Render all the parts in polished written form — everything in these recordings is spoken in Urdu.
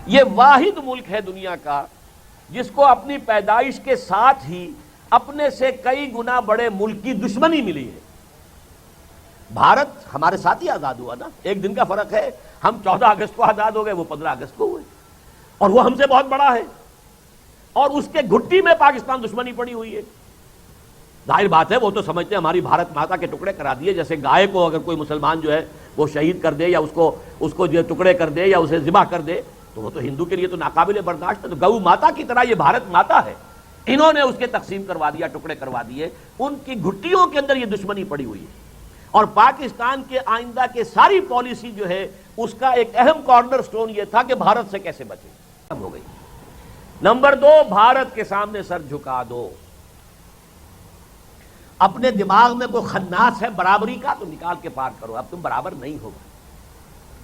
یہ واحد ملک ہے دنیا کا جس کو اپنی پیدائش کے ساتھ ہی اپنے سے کئی گنا بڑے ملک کی دشمنی ملی ہے۔ بھارت ہمارے ساتھ ہی آزاد ہوا نا، ایک دن کا فرق ہے، ہم 14 اگست کو آزاد ہو گئے، وہ 15 اگست کو ہوئے، اور وہ ہم سے بہت بڑا ہے، اور اس کے گھٹی میں پاکستان دشمنی پڑی ہوئی ہے۔ ظاہر بات ہے وہ تو سمجھتے ہیں ہماری بھارت ماتا کے ٹکڑے کرا دیے، جیسے گائے کو اگر کوئی مسلمان جو ہے وہ شہید کر دے یا اس کو جو ٹکڑے کر دے یا اسے ذبح کر دے تو وہ تو ہندو کے لیے تو ناقابل برداشت ہے۔ تو گو ماتا کی طرح یہ بھارت ماتا ہے، انہوں نے اس کے تقسیم کروا دیا، ٹکڑے کروا دیے، ان کی گھٹیوں کے اندر یہ دشمنی پڑی ہوئی ہے۔ اور پاکستان کے آئندہ کے ساری پالیسی جو ہے اس کا ایک اہم کارنر سٹون یہ تھا کہ بھارت سے کیسے بچے، ختم ہو گئی۔ نمبر 2، بھارت کے سامنے سر جھکا دو۔ اپنے دماغ میں کوئی خناس ہے برابری کا تو نکال کے پار کرو، اب تم برابر نہیں ہوگا۔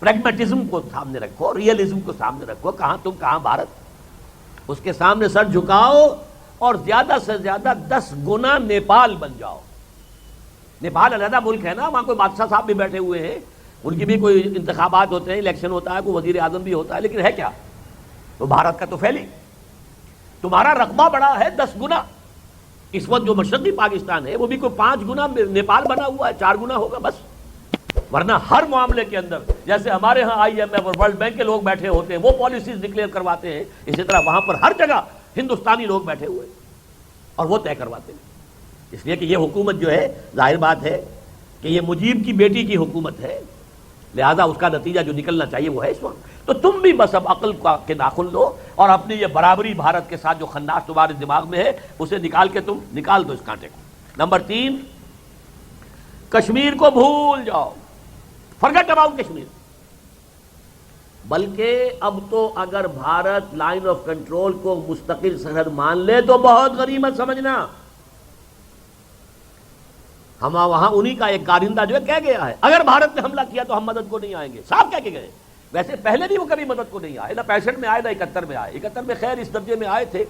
پریگمیٹزم کو سامنے رکھو، ریئلزم کو سامنے رکھو، کہاں تم کہاں بھارت، اس کے سامنے سر جھکاؤ اور زیادہ سے زیادہ 10 گنا نیپال بن جاؤ۔ نیپال علیحدہ ملک ہے نا، وہاں کوئی بادشاہ صاحب بھی بیٹھے ہوئے ہیں، ان کی بھی کوئی انتخابات ہوتے ہیں، الیکشن ہوتا ہے، کوئی وزیر اعظم بھی ہوتا ہے، لیکن ہے کیا؟ تو بھارت کا تو فیلی، تمہارا رقبہ بڑا ہے 10 گنا۔ اس وقت جو مشرقی پاکستان ہے وہ بھی کوئی 5 گنا نیپال بنا ہوا ہے، 4 گنا ہوگا بس، ورنہ ہر معاملے کے اندر جیسے ہمارے ہاں IMF اور ورلڈ بینک کے لوگ بیٹھے ہوتے ہیں، وہ پالیسیز ڈکلیئر کرواتے ہیں، اسی طرح وہاں پر ہر جگہ ہندوستانی لوگ بیٹھے ہوئے اور وہ طے کرواتے ہیں۔ اس لیے کہ یہ حکومت جو ہے ظاہر بات ہے کہ یہ مجیب کی بیٹی کی حکومت ہے، لہذا اس کا نتیجہ جو نکلنا چاہیے وہ ہے اس وقت۔ تو تم بھی بس اب عقل کے ناخن لو اور اپنی یہ برابری بھارت کے ساتھ جو خناس تمہارے دماغ میں ہے اسے نکال کے تم نکال دو اس کانٹے کو۔ نمبر 3، کشمیر کو بھول جاؤ، فرگٹ اباؤٹ کشمیر۔ بلکہ اب تو اگر بھارت لائن آف کنٹرول کو مستقل سرحد مان لے تو بہت غنیمت سمجھنا۔ ہم وہاں انہی کا ایک کارندہ جو ہے کہہ گیا ہے اگر بھارت نے حملہ کیا تو ہم مدد کو نہیں آئیں گے، صاف کہہ کے گئے۔ ویسے پہلے بھی وہ کبھی مدد کو نہیں آئے، نہ 65 میں آئے نہ 71 میں آئے۔ 71 میں خیر اس درجے میں آئے تھے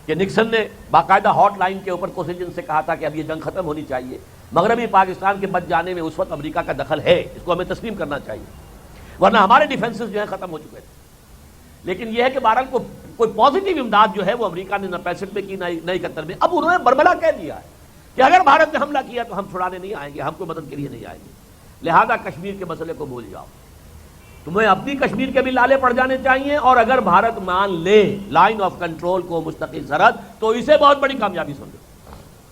کہ نکسن نے باقاعدہ ہاٹ لائن کے اوپر کوسیجن سے کہا تھا کہ اب یہ جنگ ختم ہونی چاہیے۔ مغربی پاکستان کے بچ جانے میں اس وقت امریکہ کا دخل ہے، اس کو ہمیں تسلیم کرنا چاہیے، ورنہ ہمارے ڈیفنسز جو ہیں ختم ہو چکے تھے۔ لیکن یہ ہے کہ بہرحال کوئی پازیٹیو امداد جو ہے وہ امریکہ نے نہ 65 میں کی نہ 71 میں۔ اب انہوں نے بربلا کہہ دیا ہے کہ اگر بھارت نے حملہ کیا تو ہم چھڑانے نہیں آئیں گے، ہم کو مدد کے لیے نہیں آئیں گے، لہذا کشمیر کے مسئلے کو بھول جاؤ۔ تمہیں اپنی کشمیر کے بھی لالے پڑ جانے چاہیے، اور اگر بھارت مان لے لائن آف کنٹرول کو مستقل سرحد تو اسے بہت بڑی کامیابی سمجھو۔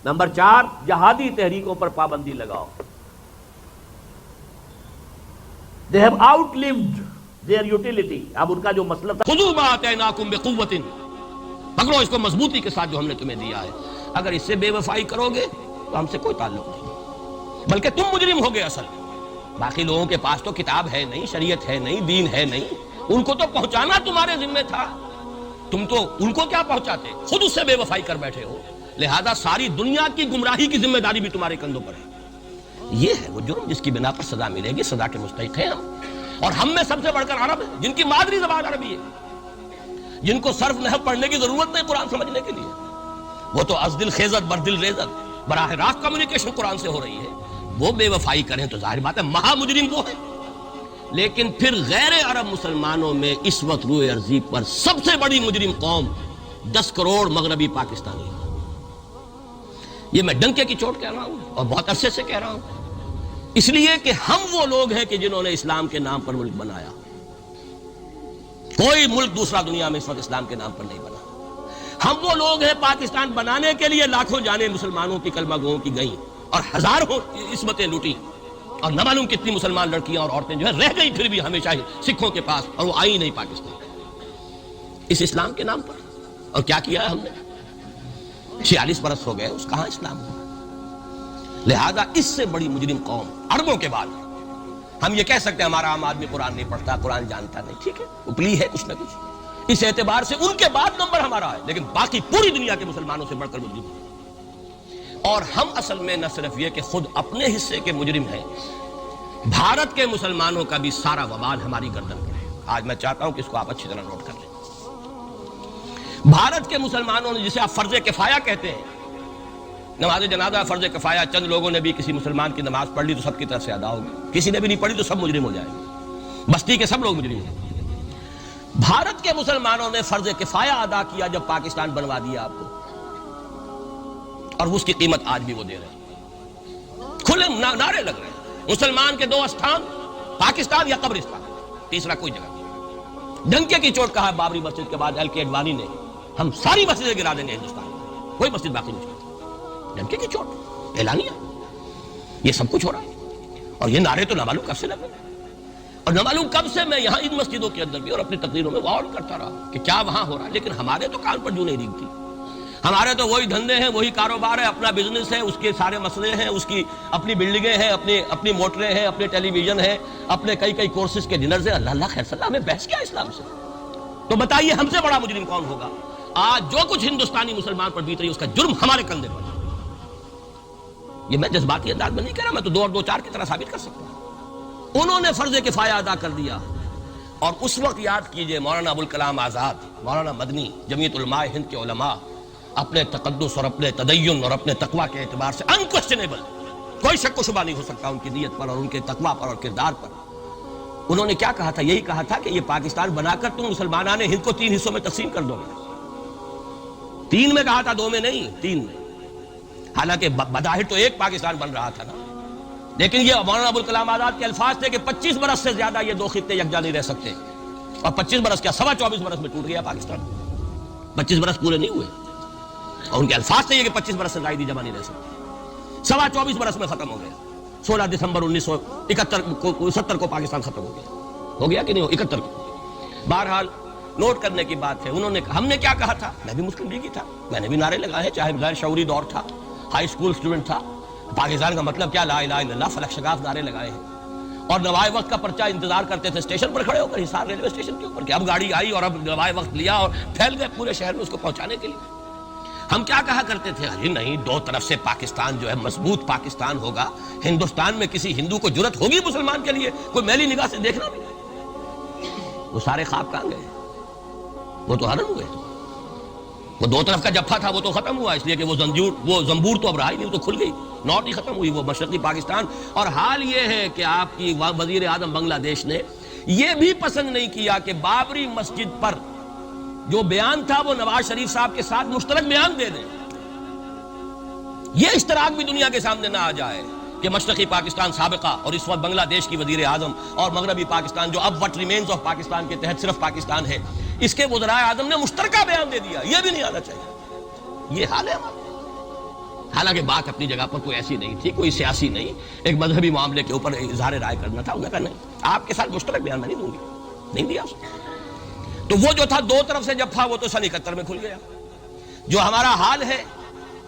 نمبر 4، جہادی تحریکوں پر پابندی لگاؤ۔ They have outlived their utility۔ اب ان کا جو مسئلہ تھا خذوا ما آتیناکم بقوۃ، پکڑو اس کو مضبوطی کے ساتھ جو ہم نے تمہیں دیا ہے، اگر اس سے بے وفائی کرو گے تو ہم سے کوئی تعلق نہیں، بلکہ تم مجرم ہوگے اصل۔ باقی لوگوں کے پاس تو کتاب ہے نہیں، شریعت ہے نہیں، دین ہے نہیں، ان کو تو پہنچانا تمہارے ذمہ تھا، تم تو ان کو کیا پہنچاتے، خود اس سے بے وفائی کر بیٹھے ہو، لہذا ساری دنیا کی گمراہی کی ذمہ داری بھی تمہارے کندھوں پر ہے۔ یہ ہے وہ جرم جس کی بنا پر سزا ملے گی، سزا کے مستحق ہیں ہم، اور ہم میں سب سے بڑھ کر عرب ہیں جن کی مادری زبان عربی ہے، جن کو صرف نحو پڑھنے کی ضرورت نہیں قرآن سمجھنے کے لیے، وہ تو از دل خیزت بر دل ریزت، براہ راست کمیونیکیشن قرآن سے ہو رہی ہے۔ وہ بے وفائی کریں تو ظاہر بات ہے مہا مجرم وہ ہے۔ لیکن پھر غیر عرب مسلمانوں میں اس وقت روئے ارضی پر سب سے بڑی مجرم قوم 10 کروڑ مغربی پاکستانی، یہ میں ڈنکے کی چوٹ کہہ رہا ہوں اور بہت عرصے سے کہہ رہا ہوں، اس لیے کہ ہم وہ لوگ ہیں کہ جنہوں نے اسلام کے نام پر ملک بنایا۔ کوئی ملک دوسرا دنیا میں اس وقت اسلام کے نام پر نہیں بنا۔ ہم وہ لوگ ہیں پاکستان بنانے کے لیے لاکھوں جانیں مسلمانوں کی کلمہ گوؤں کی گئیں اور ہزاروں عصمتیں لوٹی، اور نہ معلوم کتنی مسلمان لڑکیاں اور عورتیں جو ہے رہ گئی پھر بھی ہمیشہ ہی سکھوں کے پاس، اور وہ آئی نہیں پاکستان اس اسلام کے نام پر۔ اور کیا کیا ہے ہم نے؟ 46 برس ہو گئے، اس کہاں اسلام ہوا؟ لہذا اس سے بڑی مجرم قوم عربوں کے بعد ہم یہ کہہ سکتے ہیں ہمارا عام آدمی قرآن نہیں پڑھتا، قرآن جانتا نہیں، ٹھیک ہے، اپلی ہے کچھ نہ کچھ، اس اعتبار سے ان کے بعد نمبر ہمارا ہے، لیکن باقی پوری دنیا کے مسلمانوں سے بڑھ کر مجرم ہیں۔ اور ہم اصل میں نہ صرف یہ کہ خود اپنے حصے کے مجرم ہیں، بھارت کے مسلمانوں کا بھی سارا وبال ہماری گردن پر ہے۔ آج میں چاہتا ہوں کہ اس کو آپ اچھی طرح نوٹ کر لیں۔ بھارت کے مسلمانوں نے، جسے آپ فرض کفایہ کہتے ہیں، نماز جنازہ فرض کفایہ، چند لوگوں نے بھی کسی مسلمان کی نماز پڑھ لی تو سب کی طرف سے ادا ہوگی، کسی نے بھی نہیں پڑھی تو سب مجرم ہو جائیں گے، بستی کے سب لوگ مجرم ہیں۔ بھارت کے مسلمانوں نے فرض کفایہ ادا کیا جب پاکستان بنوا دیا آپ کو، اور اس کی قیمت آج بھی وہ دے رہے ہیں، کھلے نعرے لگ رہے ہیں مسلمان کے دو استھان، پاکستان یا قبرستان، تیسرا کوئی جگہ نہیں۔ ڈنکے کی چوٹ کہا بابری مسجد کے بعد ایل کے اڈوانی نے، ہم ساری مسجدیں گرا دیں گے ہندوستان میں، کوئی مسجد باقی نہیں چھوڑی۔ ڈنکے کی چوٹ اعلانیہ، یہ سب کچھ ہو رہا ہے، اور یہ نعرے تو نامعلوم کب سے لگ رہے ہیں، اور نامعلوم کب سے میں یہاں ان مسجدوں کے اندر بھی اور اپنی تقریروں میں غور کرتا رہا کہ کیا وہاں ہو رہا ہے، لیکن ہمارے تو کان پر جوں نہیں ریگتی۔ ہمارے تو وہی دھندے ہیں، وہی کاروبار ہے، اپنا بزنس ہے، اس کے سارے مسئلے ہیں، اس کی اپنی بلڈنگیں ہیں، اپنی موٹریں ہیں، اپنے ٹیلی ویژن ہیں، اپنے کئی کورسز کے ڈنرز ہیں۔ اللہ خیر صلی اللہ، ہمیں بحث کیا اسلام سے؟ تو بتائیے ہم سے بڑا مجرم کون ہوگا؟ آج جو کچھ ہندوستانی مسلمان پر بیت رہی ہے اس کا جرم ہمارے کندھے پر ہے۔ یہ میں جذباتی انداز میں نہیں کہہ رہا، میں تو 2 اور 2 4 کی طرح ثابت کر سکتا ہوں۔ انہوں نے فرض کفایہ ادا کر دیا، اور اس وقت یاد کیجئے مولانا ابوالکلام آزاد، مولانا مدنی، جمعیت علماء ہند کے علماء اپنے تقدس اور اپنے تدین اور اپنے تقوی کے اعتبار سے انکویسچنیبل، کوئی شک و شبہ نہیں ہو سکتا ان کی نیت پر اور ان کے تقوی پر اور کردار پر، انہوں نے کیا کہا تھا؟ یہی کہا تھا کہ یہ پاکستان بنا کر تم مسلمانان ہند کو 3 حصوں میں تقسیم کر دو گے۔ 3 میں کہا تھا، 2 میں نہیں، 3 میں۔ حالانکہ بظاہر تو ایک پاکستان بن رہا تھا نا، لیکن یہ مولانا ابوالکلام آزاد کے الفاظ تھے کہ 25 برس سے زیادہ یہ 2 خطے یکجا نہیں رہ سکتے، اور 25 برس کیا 24.25 برس میں ٹوٹ گیا پاکستان، 25 برس پورے نہیں ہوئے، اور ان کے الفاظ تھے یہ کہ 25 برس سے زائد جمع نہیں رہ سکتے، 24.25 برس میں ختم ہو گیا۔ 16 دسمبر 1970 کو پاکستان ختم ہو گیا کہ نہیں؟ 71 کو۔ بہرحال نوٹ کرنے کی بات ہے، انہوں نے ہم نے کیا کہا تھا؟ میں بھی مسلم لیگی تھا، میں نے بھی نعرے لگائے ہیں، چاہے غیر شعوری دور تھا، ہائی اسکول اسٹوڈنٹ تھا، پاکستان کا مطلب کیا، لا الہ الا اللہ، فلک شگاف نعرے لگائے ہیں، اور نوائے وقت کا پرچہ انتظار کرتے تھے اسٹیشن پر کھڑے ہو کر، حصار ریلوے اسٹیشن کے اوپر، کہ اب گاڑی آئی اور اب نوائے وقت لیا اور پھیل گئے پورے شہر میں اس کو پہنچانے کے لیے۔ ہم کیا کہا کرتے تھے؟ ارے نہیں، 2 طرف سے پاکستان جو ہے مضبوط پاکستان ہوگا، ہندوستان میں کسی ہندو کو جرت ہوگی مسلمان کے لیے کوئی میلی نگاہ سے دیکھنا بھی؟ وہ سارے خواب کہاں گئے؟ وہ تو حرم ہوئے، وہ 2 طرف کا جفا تھا وہ تو ختم ہوا، اس لیے کہ وہ زنبور تو اب رہا ہی نہیں، وہ تو کھل گئی، نوٹ ہی ختم ہوئی وہ مشرقی پاکستان۔ اور حال یہ ہے کہ آپ کی وزیر اعظم بنگلہ دیش نے یہ بھی پسند نہیں کیا کہ بابری مسجد پر جو بیان تھا وہ نواز شریف صاحب کے ساتھ مشترک بیان دے دیں، یہ اشتراک بھی دنیا کے سامنے نہ آ جائے کہ مشرقی پاکستان سابقہ اور اس وقت بنگلہ دیش کی وزیر اعظم اور مغربی پاکستان جو اب وٹ ریمینز آف پاکستان کے تحت صرف پاکستان ہے، اس کے وزرائے اعظم نے مشترکہ بیان دے دیا، یہ بھی نہیں آنا چاہیے۔ یہ حال ہے ہمارا۔ حالانکہ بات اپنی جگہ پر کوئی ایسی نہیں تھی، کوئی سیاسی نہیں، ایک مذہبی معاملے کے اوپر اظہار رائے کرنا تھا، انہوں نے کہا نہیں، آپ کے ساتھ مشترک بیان میں نہیں دوں گی، نہیں دیا اس نے۔ تو وہ جو تھا 2 طرف سے جفا وہ تو سن 71 میں کھل گیا۔ جو ہمارا حال ہے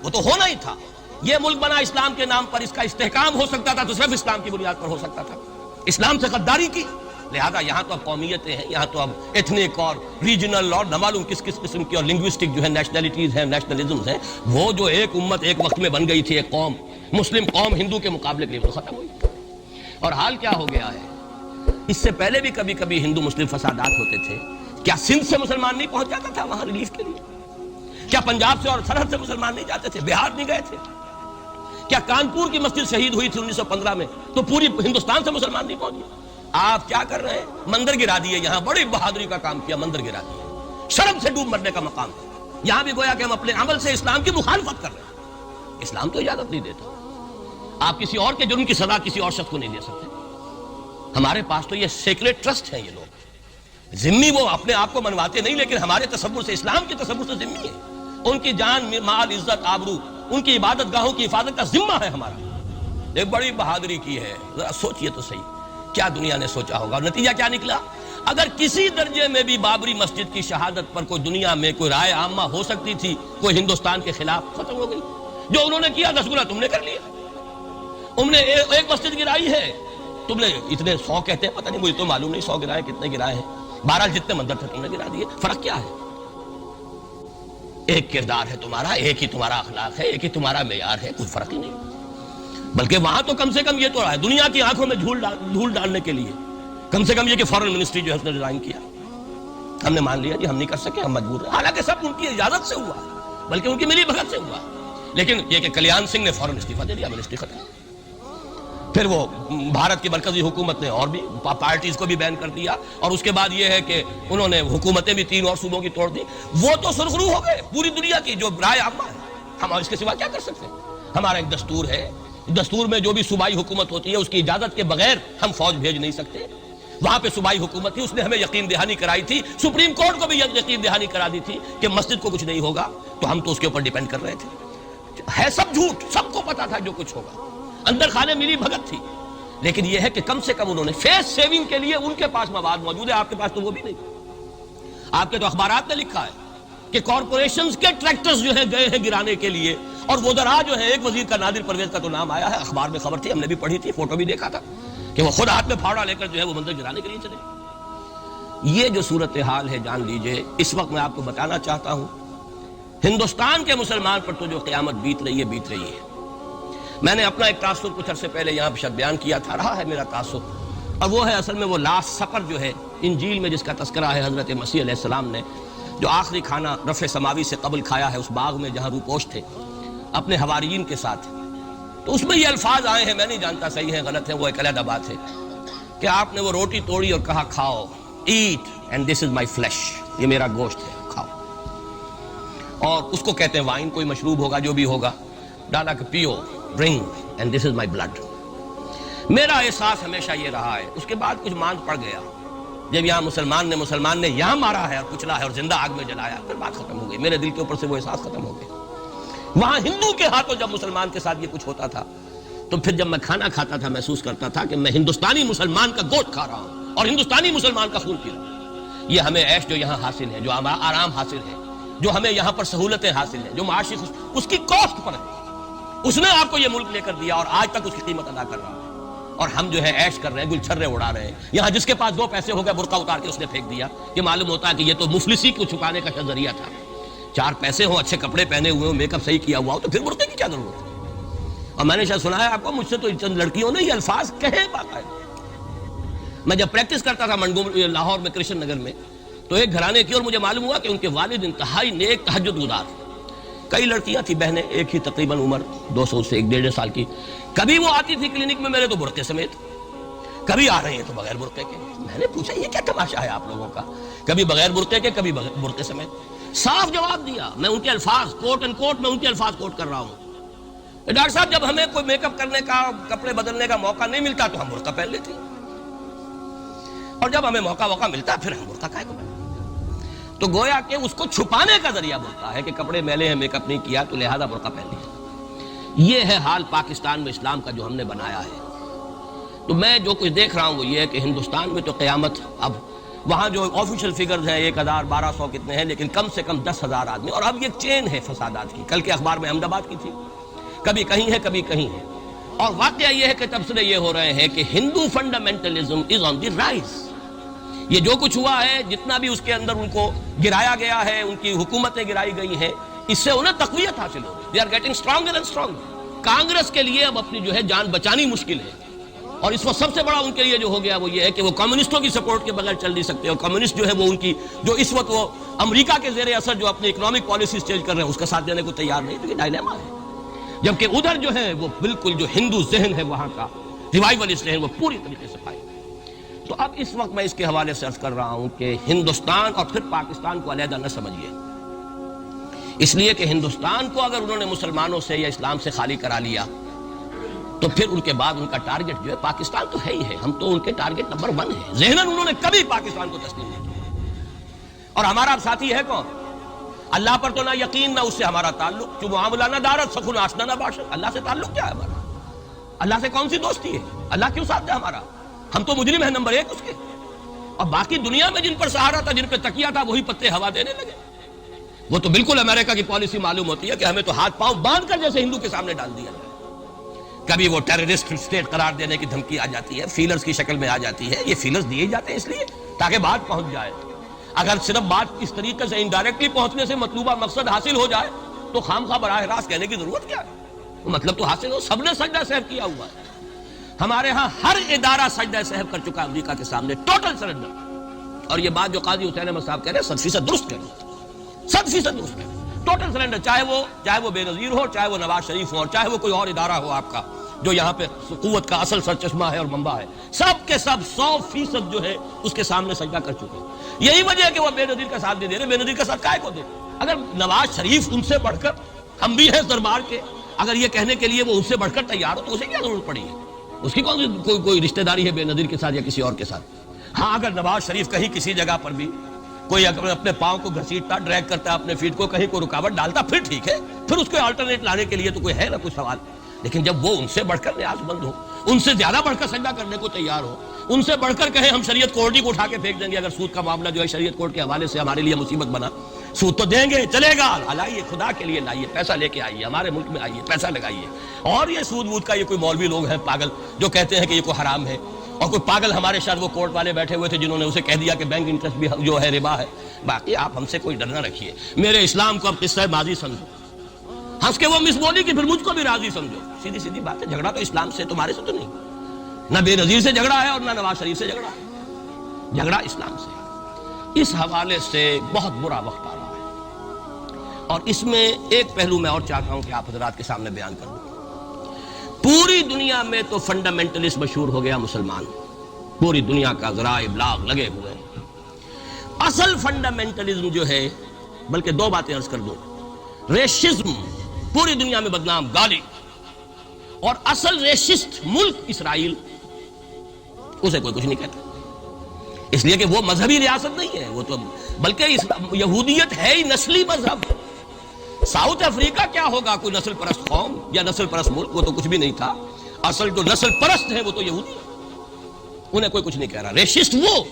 وہ تو ہونا ہی تھا، یہ ملک بنا اسلام کے نام پر، اس کا استحکام ہو سکتا تھا تو صرف اسلام کی بنیاد پر ہو سکتا تھا، اسلام سے غداری کی، لہذا یہاں تو اب قومیتیں ہیں، یہاں تو اب ایتھنک اور ریجنل اور نہ معلوم کس قسم کی اور لنگوسٹک جو ہے نیشنلٹیز ہیں، نیشنلزمز ہیں، وہ جو ایک امت ایک وقت میں بن گئی تھی، ایک قوم، مسلم قوم ہندو کے مقابلے کے لیے وہ ختم ہوئی۔ اور حال کیا ہو گیا ہے؟ اس سے پہلے بھی کبھی کبھی ہندو مسلم فسادات ہوتے تھے، کیا سندھ سے مسلمان نہیں پہنچ جاتا تھا وہاں ریلیف کے لیے؟ کیا پنجاب سے اور سرحد سے مسلمان نہیں جاتے تھے؟ بہار نہیں گئے تھے؟ کیا کانپور کی مسجد شہید ہوئی تھی 1915 میں تو پوری ہندوستان سے مسلمان نہیں پہنچے؟ آپ کیا کر رہے ہیں؟ مندر گرا دیے، یہاں بڑی بہادری کا کام کیا، مندر گرا دیے، شرم سے ڈوب مرنے کا مقام ہے، یہاں بھی گویا کہ ہم اپنے عمل سے اسلام کی مخالفت کر رہے ہیں، اسلام تو اجازت نہیں دیتا، آپ کسی اور کے جرم کی سزا کسی اور شخص کو نہیں دے سکتے۔ ہمارے پاس تو یہ سیکریٹ ٹرسٹ ہیں، یہ لوگ ذمہ وہ اپنے آپ کو منواتے نہیں، لیکن ہمارے تصور سے، اسلام کے تصور سے ذمہ ہے، ان کی جان، مال، عزت، آبرو، ان کی عبادت گاہوں کی حفاظت کا ذمہ ہے ہمارا۔ یہ بڑی بہادری کی ہے، ذرا سوچئے تو صحیح کیا دنیا نے سوچا ہوگا، اور نتیجہ کیا نکلا؟ اگر کسی درجے میں بھی بابری مسجد کی شہادت پر کوئی دنیا میں کوئی رائے عامہ ہو سکتی تھی کوئی ہندوستان کے خلاف، ختم ہو گئی۔ جو انہوں نے کیا 10 گنا تم نے کر لیا، انہوں نے ایک مسجد گرائی ہے، تم نے اتنے 100 کہتے ہیں، پتہ نہیں مجھے تو معلوم نہیں 100 گرائے کتنے گرائے ہیں، بہرحال جتنے مندر تھے تم نے گرا دیے۔ فرق کیا ہے؟ ایک کردار ہے تمہارا، ایک ہی تمہارا اخلاق ہے، ایک ہی تمہارا معیار ہے، کوئی فرق ہی نہیں۔ بلکہ وہاں تو کم سے کم یہ تو رہا ہے، دنیا کی آنکھوں میں دھول ڈالنے کے لیے کم سے کم یہ کہ فارن منسٹری جو ہے اس نے ڈیزائن کیا، ہم نے مان لیا جی ہم نہیں کر سکے، ہم مجبور ہیں، حالانکہ سب ان کی اجازت سے ہوا، بلکہ ان کی ملی بھگت سے ہوا، لیکن یہ کہ کلیان سنگھ نے فوراً استعفیٰ دے دیا، منسٹری ختم۔ پھر وہ بھارت کی مرکزی حکومت نے اور بھی پارٹیز کو بھی بین کر دیا، اور اس کے بعد یہ ہے کہ انہوں نے حکومتیں بھی 3 اور صوبوں کی توڑ دی. وہ تو سرخرو ہو گئے پوری دنیا کی جو رائے عامہ ہے. ہم اس کے سوا کیا کر سکتے ہیں؟ ہمارا ایک دستور ہے، دستور میں جو بھی صوبائی حکومت ہوتی ہے اس کی اجازت کے بغیر ہم فوج بھیج نہیں سکتے. وہاں پہ صوبائی حکومت تھی، اس نے ہمیں یقین دہانی کرائی تھی، سپریم کورٹ کو بھی یقین دہانی کرا دی تھی کہ مسجد کو کچھ نہیں ہوگا، تو ہم تو اس کے اوپر ڈیپینڈ کر رہے تھے. ہے سب جھوٹ، سب کو پتا تھا جو کچھ ہوگا، اندر خانے ملی بھگت تھی. لیکن یہ ہے کہ کم سے کم انہوں نے فیس سیونگ کے لیے ان کے پاس مواد موجود ہے، آپ کے پاس تو وہ بھی نہیں. آپ کے تو اخبارات نے لکھا ہے کہ کارپوریشنز کے ٹریکٹرز جو ہے گئے ہیں گرانے کے لیے، اور وزراء جو ہے، ایک وزیر کا نادر پرویز کا تو نام آیا ہے، اخبار میں خبر تھی، ہم نے بھی پڑھی تھی، فوٹو بھی دیکھا تھا کہ وہ خود ہاتھ میں پھاوڑا لے کر جو ہے وہ منظر گرانے کے لیے چلے. یہ جو صورتحال ہے جان لیجئے، اس وقت میں آپ کو بتانا چاہتا ہوں ہندوستان کے مسلمان پر تو جو قیامت بیت رہی ہے. میں نے اپنا ایک تاثر کچھ عرصے پہلے یہاں شد بیان کیا تھا، رہا ہے میرا تاثر، اور وہ ہے اصل میں وہ لاسٹ سفر جو ہے انجیل میں جس کا تذکرہ ہے حضرت مسیح علیہ السلام نے جو آخری کھانا رفع سماوی سے قبل کھایا ہے اس باغ میں جہاں روپوش تھے اپنے حواریین کے ساتھ. تو اس میں یہ الفاظ آئے ہیں، میں نہیں جانتا صحیح ہیں غلط ہیں، وہ ایک علیحدہ بات ہے کہ آپ نے وہ روٹی توڑی اور کہا کھاؤ، eat and this is my flesh, یہ میرا گوشت ہے، کھاؤ. اور اس کو کہتے ہیں وائن، کوئی مشروب ہوگا جو بھی ہوگا، ڈالا کہ پیو، drink and this is my blood. میرا احساس ہمیشہ یہ رہا ہے. اس کے بعد کچھ ماند پڑ گیا جب یہاں مسلمان نے یہاں مارا ہے اور کچلا ہے اور زندہ آگ میں جلایا، پھر بات ختم ہو گئی، میرے دل کے اوپر سے وہ احساس ختم ہو گیا. وہاں ہندو کے ہاتھوں جب مسلمان کے ساتھ یہ کچھ ہوتا تھا تو پھر جب میں کھانا کھاتا تھا محسوس کرتا تھا کہ میں ہندوستانی مسلمان کا گوشت کھا رہا ہوں اور ہندوستانی مسلمان کا خون پی رہا ہوں. یہ ہمیں عیش جو یہاں حاصل ہے، جو ہمارا آرام حاصل ہے، جو ہمیں یہاں پر سہولتیں حاصل ہیں، جو معاشی اس کی کاسٹ پر ہے. اس نے آپ کو یہ ملک لے کر دیا اور آج تک اس کی قیمت ادا کر رہا ہے، اور ہم جو ہے عیش کر رہے ہیں، گل چھرے اڑا رہے ہیں. یہاں جس کے پاس 2 پیسے ہو گئے برقع اتار کے اس نے پھینک دیا. یہ معلوم ہوتا ہے کہ یہ تو مفلسی کو چھپانے کا ذریعہ تھا. 4 پیسے ہوں، اچھے کپڑے پہنے ہوئے ہوں، میک اپ صحیح کیا ہوا ہو، تو پھر برقعے کی کیا ضرورت ہے؟ اور میں نے شاید سنا ہے آپ کو، مجھ سے تو چند لڑکیوں نے یہ الفاظ کہے باقاعدہ. میں جب پریکٹس کرتا تھا لاہور میں کرشن نگر میں، تو ایک گھرانے کی، اور مجھے معلوم ہوا کہ ان کے والد انتہائی نیک تہجد گزار. کئی لڑکیاں تھیں بہنیں، ایک ہی تقریباً عمر 200 سے 1.5 سال کی. کبھی وہ آتی تھی کلینک میں میرے تو برقعے سمیت، کبھی آ رہے ہیں تو بغیر برقعے کے. میں نے پوچھا یہ کیا تماشا ہے آپ لوگوں کا، کبھی بغیر برقعے کے کبھی برقعے سمیت. صاف جواب دیا، میں ان کے الفاظ کوٹ اینڈ کوٹ میں ان کے الفاظ کوٹ کر رہا ہوں. ڈاکٹر صاحب جب ہمیں کوئی میک اپ کرنے کا، کپڑے بدلنے کا موقع نہیں ملتا تو ہم برقع پہن لیتے، اور جب ہمیں موقع ملتا پھر ہم برقع کائے کو پہنتے. تو گویا کہ اس کو چھپانے کا ذریعہ برقع ہے کہ کپڑے میلے ہیں، میک اپ نہیں کیا تو لہذا برقع پہن لیا. یہ ہے حال پاکستان میں اسلام کا جو ہم نے بنایا ہے. تو میں جو کچھ دیکھ رہا ہوں وہ یہ ہے کہ ہندوستان میں تو قیامت، اب وہاں جو آفیشیل فگرز ہیں 1000 1200 کتنے ہیں، لیکن کم سے کم 10,000 آدمی، اور اب یہ چین ہے فسادات کی. کل کے اخبار میں احمد آباد کی تھی، کبھی کہیں ہے کبھی کہیں ہے. اور واقعہ یہ ہے کہ تبصرے یہ ہو رہے ہیں کہ ہندو فنڈامنٹلزم از آن دی رائز. یہ جو کچھ ہوا ہے، جتنا بھی اس کے اندر ان کو گرایا گیا ہے، ان کی حکومتیں گرائی گئی ہیں، اس سے انہیں تقویت حاصل ہو رہی. They are getting stronger and stronger. Congress کے لیے اب اپنی جو ہے جان بچانی مشکل ہے، اور اس وقت سب سے بڑا ان کے لیے جو ہو گیا وہ یہ ہے کہ وہ کمیونسٹوں کی سپورٹ کے بغیر چل نہیں سکتے. اور کمیونسٹ جو ہے وہ ان کی جو اس وقت وہ امریکہ کے زیر اثر جو اپنی اکنامک پالیسیز چینج کر رہے ہیں اس کا ساتھ دینے کو تیار نہیں. تو یہ ڈائلیما ہے. جبکہ ادھر جو ہے وہ بالکل جو ہندو ذہن ہے وہاں کا ریوائولسٹ ذہن وہ پوری طریقے سے پائے. تو اب اس وقت میں اس کے حوالے سے عرض کر رہا ہوں کہ ہندوستان اور پھر پاکستان کو علیحدہ نہ سمجھیے، اس لیے کہ ہندوستان کو اگر انہوں نے مسلمانوں سے یا اسلام سے خالی کرا لیا تو پھر ان کے بعد ان کا ٹارگٹ جو ہے پاکستان تو ہے ہی ہے. ہم تو ان کے ٹارگٹ نمبر 1 ہیں. ذہناً انہوں نے کبھی پاکستان کو تسلیم نہیں کیا. اور ہمارا اب ساتھی ہے کون؟ اللہ پر تو نہ یقین نہ اس سے ہمارا تعلق. جو معاملہ نہ دارت سخن آشنا نہ باشد. اللہ سے تعلق کیا ہے ہمارا؟ اللہ سے کون سی دوستی ہے؟ اللہ کیوں ساتھ ہے ہمارا؟ ہم تو مجرم ہیں نمبر 1 اس کے. اور باقی دنیا میں جن پر سہارا تھا، جن پہ تکیہ تھا، وہی پتے ہوا دینے لگے. وہ تو بالکل امریکہ کی پالیسی معلوم ہوتی ہے کہ ہمیں تو ہاتھ پاؤں باندھ کر جیسے ہندو کے سامنے ڈال دیا. کبھی وہ ٹیررسٹ اسٹیٹ قرار دینے کی دھمکی آ جاتی ہے، فیلرز کی شکل میں آ جاتی ہے. یہ فیلرز دیے جاتے ہیں اس لیے تاکہ بات پہنچ جائے. اگر صرف بات اس طریقے سے انڈائریکٹلی پہنچنے سے مطلوبہ مقصد حاصل ہو جائے تو خامخواہ براہ راست کہنے کی ضرورت کیا ہے؟ مطلب تو حاصل ہو. سب نے سجدہ سہو کیا ہوا ہے. ہمارے ہاں ہر ادارہ سجدہ سہو کر چکا امریکہ کے سامنے، ٹوٹل سرنڈر. اور یہ بات جو قاضی حسین احمد صاحب کہہ رہے ہیں 100% درست کہہ رہے ہیں، 100% درست کہہ رہے ہیں. ٹوٹل سرنڈر، چاہے وہ بے نظیر ہو، چاہے وہ نواز شریف ہو، اور چاہے وہ کوئی اور ادارہ ہو آپ کا، جو یہاں پہ قوت کا اصل سرچشمہ ہے اور منبع ہے، سب کے سب 100% جو ہے اس کے سامنے سجدہ کر چکے ہیں۔ یہی وجہ ہے کہ وہ بے نظیر کا ساتھ نہیں دے رہے۔ بے نظیر کا ساتھ کائے کو دے؟ اگر نواز شریف ان سے بڑھ کر، ہم بھی ہیں دربار کے، اگر یہ کہنے کے لیے وہ ان سے بڑھ کر تیار ہو تو اسے کیا ضرورت پڑی ہے؟ اس کی کون سی کوئی رشتہ داری ہے بے نظیر کے ساتھ یا کسی اور کے ساتھ؟ ہاں اگر نواز شریف کہیں کسی جگہ پر بھی کوئی اپنے پاؤں کو گھسیٹتا، ڈریگ کرتا، اپنے فیٹ کو کہیں کوئی رکاوٹ ڈالتا، پھر ٹھیک ہے، پھر اس کو آلٹرنیٹ لانے کے لیے تو کوئی ہے نا کوئی سوال۔ لیکن جب وہ ان سے بڑھ کر نیاز مند ہو، ان سے زیادہ بڑھ کر سجدہ کرنے کو تیار ہو، ان سے بڑھ کر کہیں ہم شریعت کورٹ ہی کو اٹھا کے پھینک دیں گے، اگر سود کا معاملہ جو ہے شریعت کورٹ کے حوالے سے ہمارے لیے مصیبت بنا، سود تو دیں گے، چلے گا، لائیے خدا کے لیے لائیے، پیسہ لے کے آئیے، ہمارے ملک میں آئیے، پیسہ لگائیے۔ اور یہ سود وود کا یہ کوئی مولوی لوگ ہیں پاگل جو کہتے ہیں کہ یہ کوئی حرام ہے، اور کوئی پاگل ہمارے ساتھ وہ کورٹ والے بیٹھے ہوئے تھے جنہوں نے اسے کہہ دیا کہ بینک انٹرسٹ بھی جو ہے ربا ہے۔ باقی آپ ہم سے کوئی ڈر نہ رکھیے، میرے اسلام کو اب قصہ ماضی سمجھو، ہنس کے وہ مس بولی کہ پھر مجھ کو بھی راضی سمجھو، سیدھی سیدھی بات ہے۔ جھگڑا تو اسلام سے تمہارے سے تو نہیں، نہ بے نظیر سے جھگڑا ہے اور نہ نواز شریف سے جھگڑا ہے، جھگڑا اسلام سے۔ اس حوالے سے بہت برا وقت آ رہا ہے، اور اس میں ایک پہلو میں اور چاہتا ہوں کہ آپ حضرات کے سامنے بیان کر دوں۔ پوری دنیا میں تو فنڈامنٹلسٹ مشہور ہو گیا مسلمان، پوری دنیا کا ذرائع ابلاغ لگے ہوئے ہیں۔ اصل فنڈامنٹلزم جو ہے، بلکہ دو باتیں عرض کر دوں، ریشزم پوری دنیا میں بدنام گالی، اور اصل ریشسٹ ملک اسرائیل، اسے کوئی کچھ نہیں کہتا، اس لیے کہ وہ مذہبی ریاست نہیں ہے، وہ تو بلکہ یہودیت ہے ہی نسلی مذہب۔ ساؤتھ افریقہ کیا ہوگا کوئی نسل پرست قوم یا نسل پرست ملک؟ وہ تو کچھ بھی نہیں تھا۔ اصل جو نسل پرست ہیں وہ تو یہودی ہیں، انہیں کوئی کچھ نہیں کہہ رہا۔ ریشسٹ وہ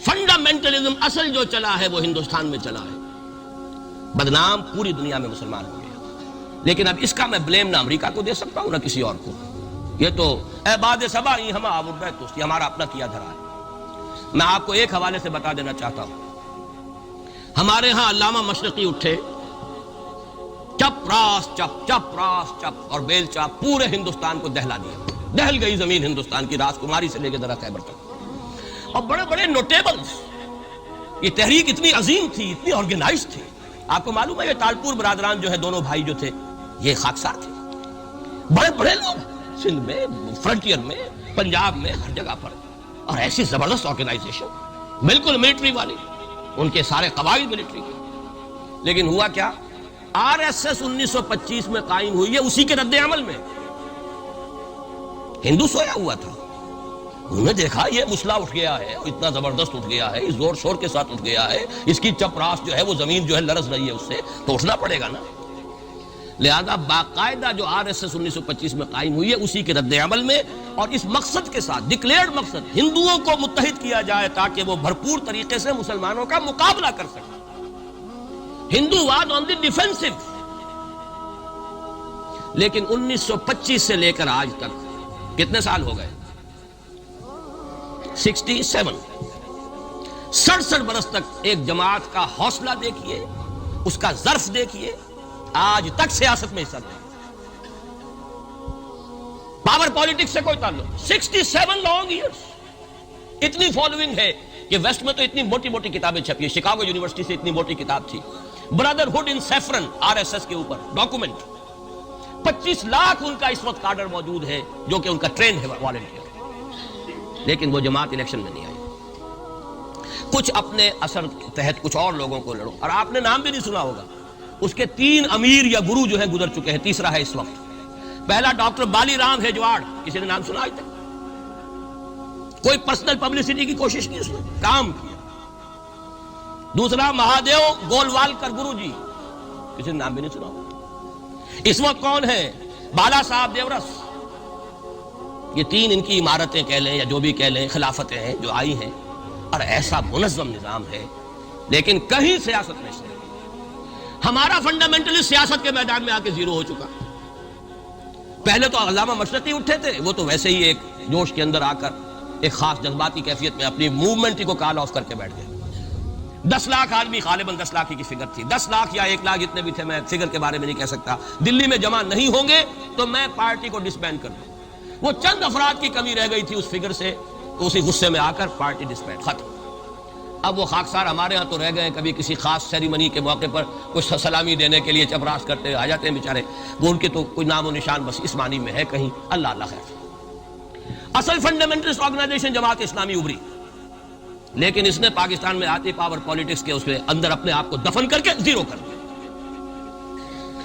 فنڈامنٹلزم اصل جو چلا ہے وہ ہندوستان میں چلا ہے، بدنام پوری دنیا میں مسلمان ہو گیا۔ لیکن اب اس کا میں بلیم نہ امریکہ کو دے سکتا ہوں نہ کسی اور کو، یہ تو اے باد سبا ہی ہم آبت ہمارا اپنا کیا دھرا ہے۔ میں آپ کو ایک حوالے سے بتا دینا چاہتا ہوں، ہمارے ہاں علامہ مشرقی اٹھے، چپ راس چپ چپ راس چپ اور بیل چاپ پورے ہندوستان کو دہلا دیا، دہل گئی زمین ہندوستان کی، راس کماری سے لے کے ذرا خیبر تک، اور بڑے بڑے نوٹیبلز، یہ تحریک اتنی عظیم تھی، اتنی آرگنائز تھی۔ آپ کو معلوم ہے یہ تالپور برادران جو ہے، دونوں بھائی جو تھے، یہ خاکسار تھے، بڑے بڑے لوگ سندھ میں، فرنٹیئر میں، پنجاب میں، ہر جگہ پر، اور ایسی زبردست آرگنائزیشن بالکل ملٹری والی، ان کے سارے قواعد ملٹری کے۔ لیکن ہوا کیا؟ آر ایس ایس 1925 میں قائم ہوئی ہے، اسی کے رد عمل میں ہندو سویا ہوا تھا، انہوں نے دیکھا یہ مسئلہ اٹھ گیا ہے، اتنا زبردست اٹھ گیا ہے، اس زور شور کے ساتھ اٹھ گیا ہے، اس کی چپ راس جو ہے وہ زمین جو ہے لرز رہی ہے، اس سے تو اٹھنا پڑے گا نا۔ لہذا باقاعدہ جو آر ایس ایس 1925 میں قائم ہوئی ہے اسی کے رد عمل میں، اور اس مقصد کے ساتھ، ڈکلیئرڈ مقصد، ہندوؤں کو متحد کیا جائے تاکہ وہ بھرپور طریقے سے مسلمانوں کا مقابلہ کر سکیں۔ ہندو واد آن دی ڈیفینسو۔ لیکن 1925 سے لے کر آج تک کتنے سال ہو گئے؟ 67 برس تک ایک جماعت کا حوصلہ دیکھیے، اس کا ظرف دیکھیے، آج تک سیاست میں حصہ نہیں، پاور پالیٹکس سے کوئی تعلق۔ 67 لانگ ایئرس، اتنی فالوئنگ ہے کہ ویسٹ میں تو اتنی موٹی موٹی کتابیں چھپی ہیں، شکاگو یونیورسٹی سے اتنی موٹی کتاب تھی، برادرہڈ ان سیفرن، آر ایس ایس کے اوپر ڈاکومنٹ۔ 25 لاکھ ان کا اس وقت کارڈر موجود ہے جو کہ ان کا ٹرین ہے، والنٹیئر۔ لیکن وہ جماعت الیکشن میں نہیں آئی، کچھ اپنے اثر کے تحت کچھ اور لوگوں کو لڑو، اور آپ نے نام بھی نہیں سنا ہوگا، اس کے 3 امیر یا گرو جو ہے گزر چکے ہیں، تیسرا ہے اس وقت۔ پہلا ڈاکٹر بالی رام ہیجواڑ، کسی نے نام سنا آج تک؟ کوئی پرسنل پبلسٹی کی کوشش کی، اس نے کام کیا۔ دوسرا مہادیو گولوالکر گرو جی، کسی نے نام بھی نہیں سنا ہوگا۔ اس وقت کون ہے؟ بالا صاحب دیورس۔ یہ 3 ان کی عمارتیں کہہ لیں یا جو بھی کہہ لیں، خلافتیں ہیں جو آئی ہیں، اور ایسا منظم نظام ہے، لیکن کہیں سیاست میں نہیں۔ ہمارا فنڈامنٹلسٹ سیاست کے میدان میں آ کے زیرو ہو چکا۔ پہلے تو علامہ مشرقی اٹھے تھے، وہ تو ویسے ہی ایک جوش کے اندر آ کر ایک خاص جذباتی کیفیت میں اپنی موومنٹ کو کال آف کر کے بیٹھ گئے۔ 10 لاکھ آدمی، غالباً 10 لاکھ کی فگر تھی، 10 لاکھ یا 1 لاکھ جتنے بھی تھے، میں فگر کے بارے میں نہیں کہہ سکتا، دلی میں جمع نہیں ہوں گے تو میں پارٹی کو ڈسبینڈ کر دوں۔ وہ چند افراد کی کمی رہ گئی تھی اس فگر سے، تو اسی غصے میں آ کر پارٹی ڈسبینڈ، ختم۔ اب وہ خاکسار ہمارے ہاں تو رہ گئے، کبھی کسی خاص سیریمنی کے موقع پر کچھ سلامی دینے کے لیے چپراس کرتے آ جاتے ہیں بیچارے، وہ ان کے تو کوئی نام و نشان بس اس معنی میں ہے کہیں، اللہ اللہ خیر۔ اصل فنڈامنٹلسٹ آرگنائزیشن جماعت اسلامی ابھری، لیکن اس نے پاکستان میں آتی پاور پالیٹکس کے اس کے اندر اپنے آپ کو دفن کر کے زیرو کر دیا،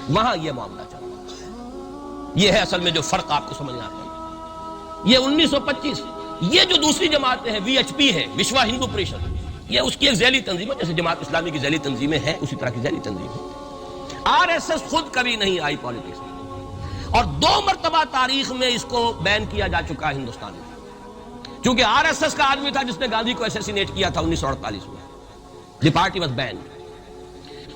وہاں یہ معاملہ چل رہا ہے۔ یہ ہے اصل میں جو فرق آپ کو سمجھ آتا ہے۔ یہ 1925 یہ جو دوسری جماعتیں ہیں، وی ایچ پی ہے، وشوا ہندو پریشد، یہ اس کی ایک ذیلی تنظیم ہے، جیسے جماعت اسلامی کی ذیلی تنظیمیں ہیں اسی طرح کی ذیلی تنظیم ہے۔ آر ایس ایس خود کبھی نہیں آئی پالیٹکس میں، اور 2 مرتبہ تاریخ میں اس کو بین کیا جا چکا ہے ہندوستان میں، کیونکہ آر ایس ایس کا آدمی تھا جس نے گاندھی کو اسیسینیٹ کیا تھا 1948 میں، دی پارٹی واز بینڈ۔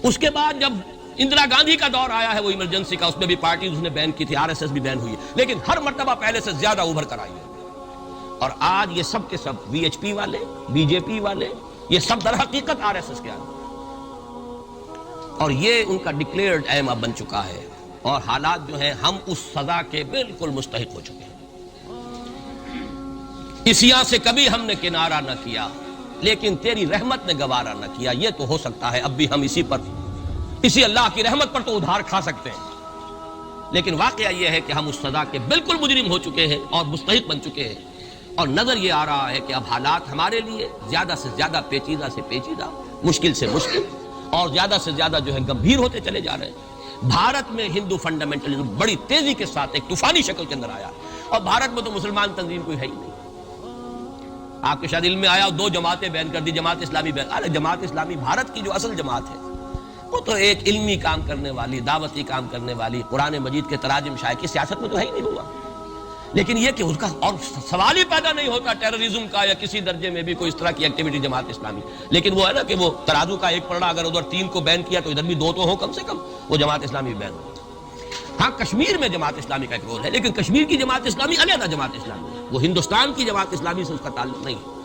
اس کے بعد جب اندرا گاندھی کا دور آیا ہے وہ ایمرجنسی کا، اس میں بھی پارٹیز اس نے بین کی تھی، آر ایس ایس بھی بین ہوئی ہے، لیکن ہر مرتبہ پہلے سے زیادہ ابھر کر آئی ہے۔ اور آج یہ سب کے سب وی ایچ پی والے، بی جے پی والے، یہ سب در حقیقت آر ایس ایس کے آدمی، اور یہ ان کا ڈکلیئرڈ ایم اب بن چکا ہے، اور حالات جو ہیں ہم اس سزا کے بالکل مستحق ہو چکے ہیں۔ اسیا سے کبھی ہم نے کنارہ نہ کیا، لیکن تیری رحمت نے گوارا نہ کیا۔ یہ تو ہو سکتا ہے اب بھی ہم اسی اللہ کی رحمت پر تو ادھار کھا سکتے ہیں، لیکن واقعہ یہ ہے کہ ہم اس سزا کے بالکل مجرم ہو چکے ہیں اور مستحق بن چکے ہیں، اور نظر یہ آ رہا ہے کہ اب حالات ہمارے لیے زیادہ سے زیادہ پیچیدہ سے پیچیدہ، مشکل سے مشکل، اور زیادہ سے زیادہ جو ہے گمبھیر ہوتے چلے جا رہے ہیں۔ بھارت میں ہندو فنڈامنٹلزم بڑی تیزی کے ساتھ ایک طوفانی شکل کے اندر آیا، اور بھارت میں تو مسلمان تنظیم کوئی ہے ہی نہیں۔ آپ کے شاید علم میں آیا 2 جماعتیں بین کر دی، جماعت اسلامی بین۔ ارے جماعت اسلامی بھارت کی جو اصل جماعت ہے وہ تو ایک علمی کام کرنے والی، دعوتی کام کرنے والی، قرآن مجید کے تراجم شائع کی سیاست میں تو ہے ہی نہیں ہوا، لیکن یہ کہ اس کا اور سوال ہی پیدا نہیں ہوتا ٹیررزم کا یا کسی درجے میں بھی کوئی اس طرح کی ایکٹیویٹی جماعت اسلامی، لیکن وہ ہے نا کہ وہ ترازو کا ایک پلڑا اگر ادھر 3 کو بین کیا تو ادھر بھی 2 تو ہو کم سے کم، وہ جماعت اسلامی بین ہو۔ ہاں کشمیر میں جماعت اسلامی کا ایک رول ہے، لیکن کشمیر کی جماعت اسلامی علیحدہ جماعت اسلامی ہے، وہ ہندوستان کی جماعت اسلامی سے اس کا تعلق نہیں ہے۔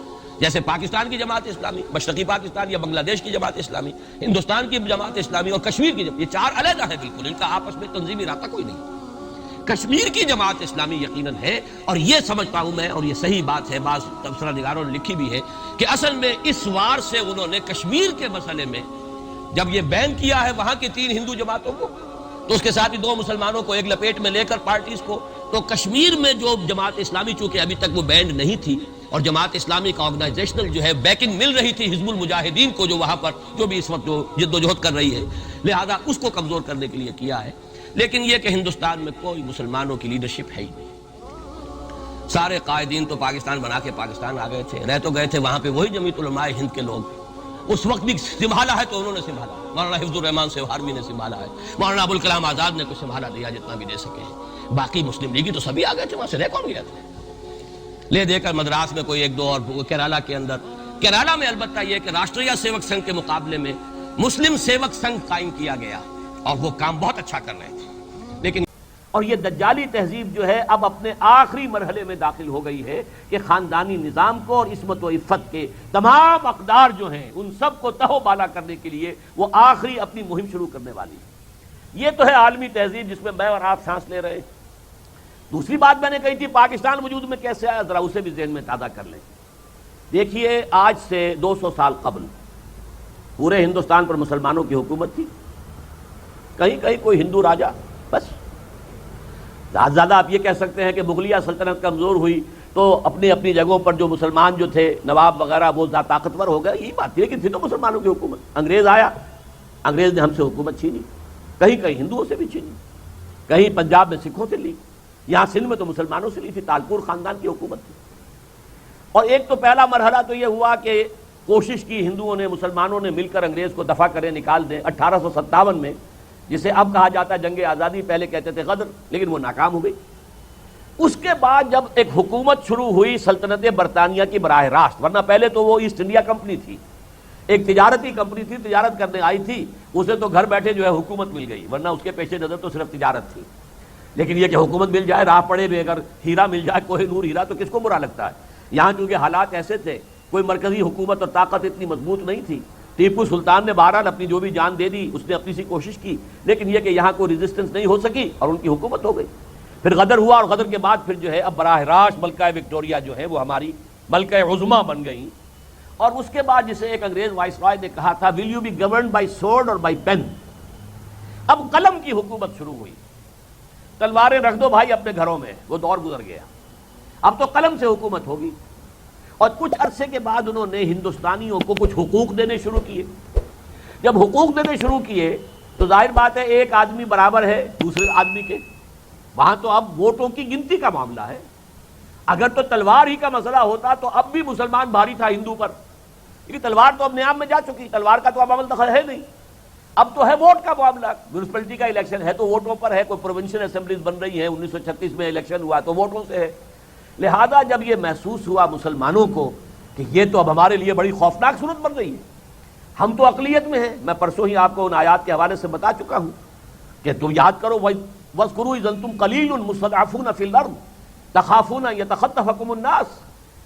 جیسے پاکستان کی جماعت اسلامی، مشرقی پاکستان یا بنگلہ دیش کی جماعت اسلامی، ہندوستان کی جماعت اسلامی اور کشمیر کی جماعت، یہ 4 علیحدہ ہیں بالکل، ان کا آپس میں تنظیمی رابطہ کوئی نہیں۔ کشمیر کی جماعت اسلامی یقیناً ہے، اور یہ سمجھتا ہوں میں، اور یہ صحیح بات ہے، بعض تبصرہ نگاروں نے لکھی بھی ہے کہ اصل میں اس وار سے انہوں نے کشمیر کے مسئلے میں جب یہ بین کیا ہے وہاں کی 3 ہندو جماعتوں کو، تو اس کے ساتھ ہی 2 مسلمانوں کو ایک لپیٹ میں لے کر پارٹیز کو، تو کشمیر میں جو جماعت اسلامی چونکہ ابھی تک وہ بینڈ نہیں تھی، اور جماعت اسلامی کا آرگنائزیشنل جو ہے بیکنگ مل رہی تھی حزب المجاہدین کو، جو وہاں پر جو بھی اس وقت جو جد و جہد کر رہی ہے، لہذا اس کو کمزور کرنے کے لیے کیا ہے۔ لیکن یہ کہ ہندوستان میں کوئی مسلمانوں کی لیڈرشپ ہے ہی نہیں، سارے قائدین تو پاکستان بنا کے پاکستان آ گئے تھے، رہ تو گئے تھے وہاں پہ وہی جمعیت علماء ہند کے لوگ، اس وقت بھی سنبھالا ہے تو انہوں نے سنبھالا، مولانا حفظ الرحمان سہارمی نے سنبھالا ہے، مولانا ابوالکلام آزاد نے کچھ سنبھالا دیا جتنا بھی دے سکے ہیں، باقی مسلم لیگی تو سبھی آ گئے تھے، وہاں سے رہ کون گیا تھا؟ لے دے کر مدراس میں کوئی 1-2 اور کیرالہ کے اندر، کیرالہ میں البتہ یہ کہ راشٹریہ سیوک سنگھ کے مقابلے میں مسلم سیوک سنگھ قائم کیا گیا، اور وہ کام بہت اچھا کر رہے تھے، لیکن اور یہ دجالی تہذیب جو ہے اب اپنے آخری مرحلے میں داخل ہو گئی ہے کہ خاندانی نظام کو اور عصمت و عفت کے تمام اقدار جو ہیں ان سب کو تہو بالا کرنے کے لیے وہ آخری اپنی مہم شروع کرنے والی ہے۔ یہ تو ہے عالمی تہذیب جس میں میں اور آپ سانس لے رہے ہیں۔ دوسری بات میں نے کہی تھی پاکستان وجود میں کیسے آیا، ذرا اسے بھی ذہن میں تازہ کر لیں۔ دیکھیے آج سے 200 سال قبل پورے ہندوستان پر مسلمانوں کی حکومت تھی، کہیں کہیں کوئی ہندو راجا، بس زیادہ آپ یہ کہہ سکتے ہیں کہ مغلیہ سلطنت کمزور ہوئی تو اپنی اپنی جگہوں پر جو مسلمان جو تھے نواب وغیرہ وہ طاقتور ہو گئے، یہی بات تھی، لیکن تھی تو مسلمانوں کی حکومت۔ انگریز آیا، انگریز نے ہم سے حکومت چھینی، کہیں کہیں ہندوؤں سے بھی چھینی، کہیں پنجاب میں سکھوں سے لی، یہاں سندھ میں تو مسلمانوں سے لی تھی، تالپور خاندان کی حکومت تھی۔ اور ایک تو پہلا مرحلہ تو یہ ہوا کہ کوشش کی ہندوؤں نے، مسلمانوں نے مل کر انگریز کو دفع کریں، نکال دیں 1857 میں، جسے اب کہا جاتا ہے جنگ آزادی، پہلے کہتے تھے غدر، لیکن وہ ناکام ہو گئی۔ اس کے بعد جب ایک حکومت شروع ہوئی سلطنت برطانیہ کی براہ راست، ورنہ پہلے تو وہ ایسٹ انڈیا کمپنی تھی، ایک تجارتی کمپنی تھی، تجارت کرنے آئی تھی، اسے تو گھر بیٹھے جو ہے حکومت مل گئی، ورنہ اس کے پیش نظر تو صرف تجارت تھی۔ لیکن یہ کہ حکومت مل جائے، راہ پڑے بھی اگر ہیرا مل جائے، کوہ نور ہیرا، تو کس کو برا لگتا ہے؟ یہاں کیونکہ حالات ایسے تھے، کوئی مرکزی حکومت اور طاقت اتنی مضبوط نہیں تھی، ٹیپو سلطان نے بہرحال اپنی جو بھی جان دے دی، اس نے اپنی سی کوشش کی، لیکن یہ کہ یہاں کوئی ریزسٹنس نہیں ہو سکی اور ان کی حکومت ہو گئی۔ پھر غدر ہوا، اور غدر کے بعد پھر جو ہے اب براہ راست ملکہ وکٹوریہ جو ہے وہ ہماری ملکہ عظمیٰ بن گئی، اور اس کے بعد جسے ایک انگریز وائس رائے نے کہا تھا will you be governed by sword or by pain. اب قلم کی حکومت شروع ہوئی. تلواریں رکھ دو بھائی اپنے گھروں میں، وہ دور گزر گیا. اب تو قلم سے حکومت ہوگی. اور کچھ عرصے کے بعد انہوں نے ہندوستانیوں کو کچھ حقوق دینے شروع کیے. جب حقوق دینے شروع کیے تو ظاہر بات ہے ایک آدمی برابر ہے دوسرے آدمی کے. وہاں تو اب ووٹوں کی گنتی کا معاملہ ہے. اگر تو تلوار ہی کا مسئلہ ہوتا تو اب بھی مسلمان بھاری تھا ہندو پر، کیونکہ تلوار تو اب نیام میں جا چکی، تلوار کا تو اب عمل دخل ہے نہیں. اب تو ہے ووٹ کا معاملہ. میونسپلٹی کا الیکشن ہے تو ووٹوں پر ہے. کوئی پروونشل اسمبلیز بن رہی ہیں، 1936 میں الیکشن ہوا تو ووٹوں سے ہے. لہذا جب یہ محسوس ہوا مسلمانوں کو کہ یہ تو اب ہمارے لیے بڑی خوفناک صورت بن رہی ہے، ہم تو اقلیت میں ہیں. میں پرسوں ہی آپ کو ان آیات کے حوالے سے بتا چکا ہوں کہ تم یاد کرو وَاذْكُرُوا إِذْ أَنْتُمْ قَلِيلٌ مُسْتَضْعَفُونَ فِي الْأَرْضِ تَخَافُونَ أَن يَتَخَطَّفَكُمُ النَّاسُ.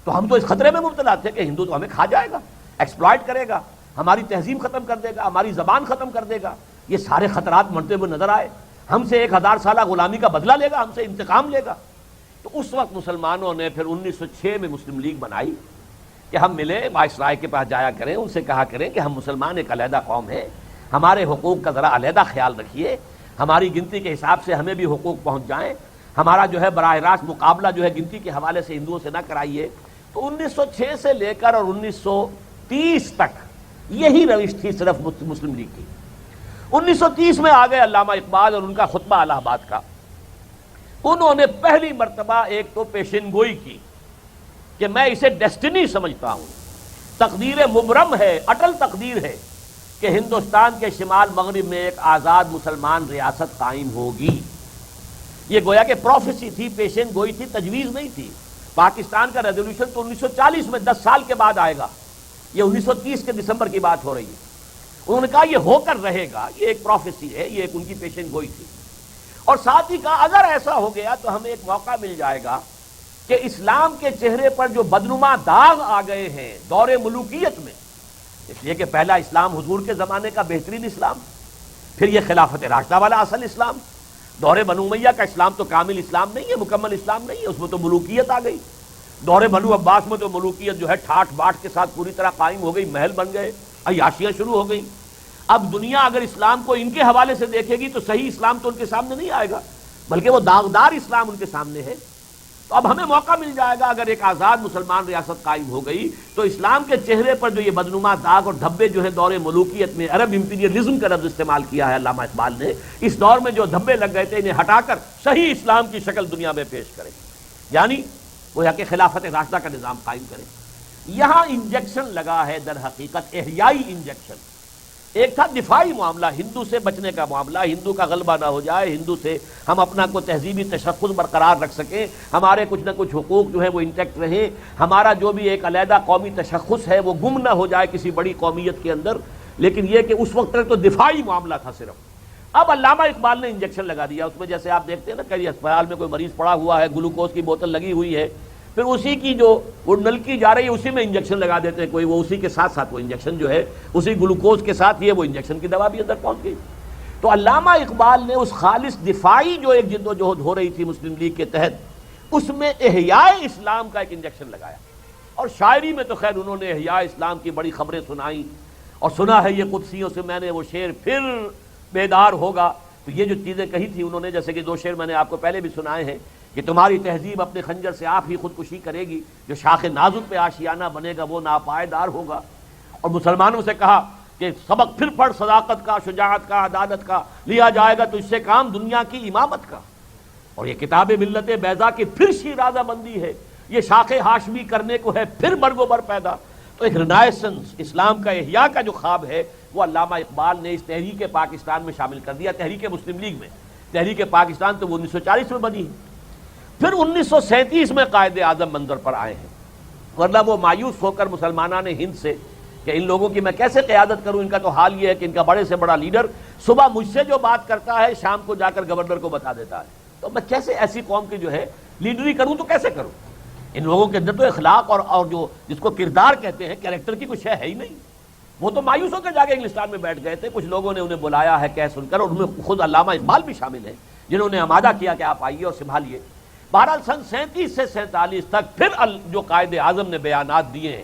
تو ہم تو اس خطرے میں مبتلا تھے کہ ہندو تو ہمیں کھا جائے گا، ایکسپلائٹ کرے گا، ہماری تہذیب ختم کر دے گا، ہماری زبان ختم کر دے گا. یہ سارے خطرات مرتے ہوئے نظر آئے. ہم سے 1000 سالہ غلامی کا بدلہ لے گا، ہم سے انتقام لے گا. تو اس وقت مسلمانوں نے پھر 1906 میں مسلم لیگ بنائی کہ ہم ملے، وائس رائے کے پاس جایا کریں، ان سے کہا کریں کہ ہم مسلمان ایک علیحدہ قوم ہے، ہمارے حقوق کا ذرا علیحدہ خیال رکھیے، ہماری گنتی کے حساب سے ہمیں بھی حقوق پہنچ جائیں، ہمارا جو ہے براہ راست مقابلہ جو ہے گنتی کے حوالے سے ہندوؤں سے نہ کرائیے. تو 1906 سے لے کر اور 1930 تک یہی روش تھی صرف مسلم لیگ کی. 1930 میں آ گئے علامہ اقبال اور ان کا خطبہ الہ آباد کا. انہوں نے پہلی مرتبہ ایک تو پیشن گوئی کی کہ میں اسے ڈیسٹنی سمجھتا ہوں، تقدیر مبرم ہے، اٹل تقدیر ہے کہ ہندوستان کے شمال مغرب میں ایک آزاد مسلمان ریاست قائم ہوگی. یہ گویا کہ پروفیسی تھی، پیشن گوئی تھی، تجویز نہیں تھی. پاکستان کا ریزولوشن تو 1940 میں 10 سال کے بعد آئے گا. یہ 1930 کے دسمبر کی بات ہو رہی ہے. انہوں نے کہا یہ ہو کر رہے گا، یہ ایک پروفیسی ہے، یہ ایک ان کی پیشن گوئی تھی. اور ساتھ ہی کہا اگر ایسا ہو گیا تو ہمیں ایک موقع مل جائے گا کہ اسلام کے چہرے پر جو بدنما داغ آ گئے ہیں دور ملوکیت میں، اس لیے کہ پہلا اسلام حضور کے زمانے کا بہترین اسلام، پھر یہ خلافت راشدہ والا اصل اسلام. دور بنو امیہ کا اسلام تو کامل اسلام نہیں ہے، مکمل اسلام نہیں ہے، اس میں تو ملوکیت آ گئی. دور بنو عباس میں تو ملوکیت جو ہے ٹھاٹ باٹ کے ساتھ پوری طرح قائم ہو گئی، محل بن گئے، عیاشیاں شروع ہو گئیں. اب دنیا اگر اسلام کو ان کے حوالے سے دیکھے گی تو صحیح اسلام تو ان کے سامنے نہیں آئے گا، بلکہ وہ داغدار اسلام ان کے سامنے ہے. تو اب ہمیں موقع مل جائے گا اگر ایک آزاد مسلمان ریاست قائم ہو گئی تو اسلام کے چہرے پر جو یہ بدنما داغ اور دھبے جو ہے دور ملوکیت میں، عرب امپیریلزم کا لفظ استعمال کیا ہے علامہ اقبال نے، اس دور میں جو دھبے لگ گئے تھے انہیں ہٹا کر صحیح اسلام کی شکل دنیا میں پیش کریں، یعنی وہ کہ خلافت راشدہ کا نظام قائم کریں. یہاں انجیکشن لگا ہے در حقیقت احیائی انجیکشن. ایک تھا دفاعی معاملہ، ہندو سے بچنے کا معاملہ، ہندو کا غلبہ نہ ہو جائے، ہندو سے ہم اپنا کو تہذیبی تشخص برقرار رکھ سکیں، ہمارے کچھ نہ کچھ حقوق جو ہے وہ انٹیکٹ رہیں، ہمارا جو بھی ایک علیحدہ قومی تشخص ہے وہ گم نہ ہو جائے کسی بڑی قومیت کے اندر. لیکن یہ کہ اس وقت تک تو دفاعی معاملہ تھا صرف. اب علامہ اقبال نے انجیکشن لگا دیا اس میں، جیسے آپ دیکھتے ہیں نا کئی اسپتال میں کوئی مریض پڑا ہوا ہے، گلوکوز کی بوتل لگی ہوئی ہے، پھر اسی کی جو وہ نلکی جا رہی ہے اسی میں انجیکشن لگا دیتے ہیں کوئی، وہ اسی کے ساتھ ساتھ وہ انجیکشن جو ہے اسی گلوکوز کے ساتھ یہ وہ انجیکشن کی دوا بھی اندر پہنچ گئی. تو علامہ اقبال نے اس خالص دفاعی جو ایک جد و جہد ہو رہی تھی مسلم لیگ کے تحت، اس میں احیاء اسلام کا ایک انجیکشن لگایا. اور شاعری میں تو خیر انہوں نے احیاء اسلام کی بڑی خبریں سنائیں، اور سنا ہے یہ قدسیوں سے میں نے وہ شعر پھر بیدار ہوگا. تو یہ جو چیزیں کہی تھی انہوں نے، جیسے کہ 2 شعر میں نے آپ کو پہلے بھی سنائے ہیں کہ تمہاری تہذیب اپنے خنجر سے آپ ہی خودکشی کرے گی، جو شاخ نازک پہ آشیانہ بنے گا وہ ناپائیدار ہوگا. اور مسلمانوں سے کہا کہ سبق پھر پڑھ صداقت کا، شجاعت کا، عدالت کا، لیا جائے گا تو اس سے کام دنیا کی امامت کا. اور یہ کتاب ملت بیضا کی پھر شیرازہ بندی ہے، یہ شاخ ہاشمی کرنے کو ہے پھر برگ و بر پیدا. تو ایک رنائسنس اسلام کا احیاء کا جو خواب ہے وہ علامہ اقبال نے اس تحریک پاکستان میں شامل کر دیا، تحریک مسلم لیگ میں. تحریک پاکستان تو وہ 1940 میں بنی. پھر 1937 میں قائد اعظم منظر پر آئے ہیں، ورنہ وہ مایوس ہو کر مسلمانان ہند سے کہ ان لوگوں کی میں کیسے قیادت کروں. ان کا تو حال یہ ہے کہ ان کا بڑے سے بڑا لیڈر صبح مجھ سے جو بات کرتا ہے شام کو جا کر گورنر کو بتا دیتا ہے، تو میں کیسے ایسی قوم کی جو ہے لیڈری کروں، تو کیسے کروں. ان لوگوں کے اندر تو اخلاق اور جو جس کو کردار کہتے ہیں، کیریکٹر کی کچھ ہے ہی نہیں. وہ تو مایوس ہو کر جا کے انگلستان میں بیٹھ گئے تھے. کچھ لوگوں نے انہیں بلایا ہے کہہ سن کر، اور ان میں خود علامہ اقبال بھی شامل ہیں جنہوں نے آمادہ کیا کہ آپ آئیے اور سنبھالیے. بہرحال سن 37 سے 47 تک پھر جو قائد اعظم نے بیانات دیے ہیں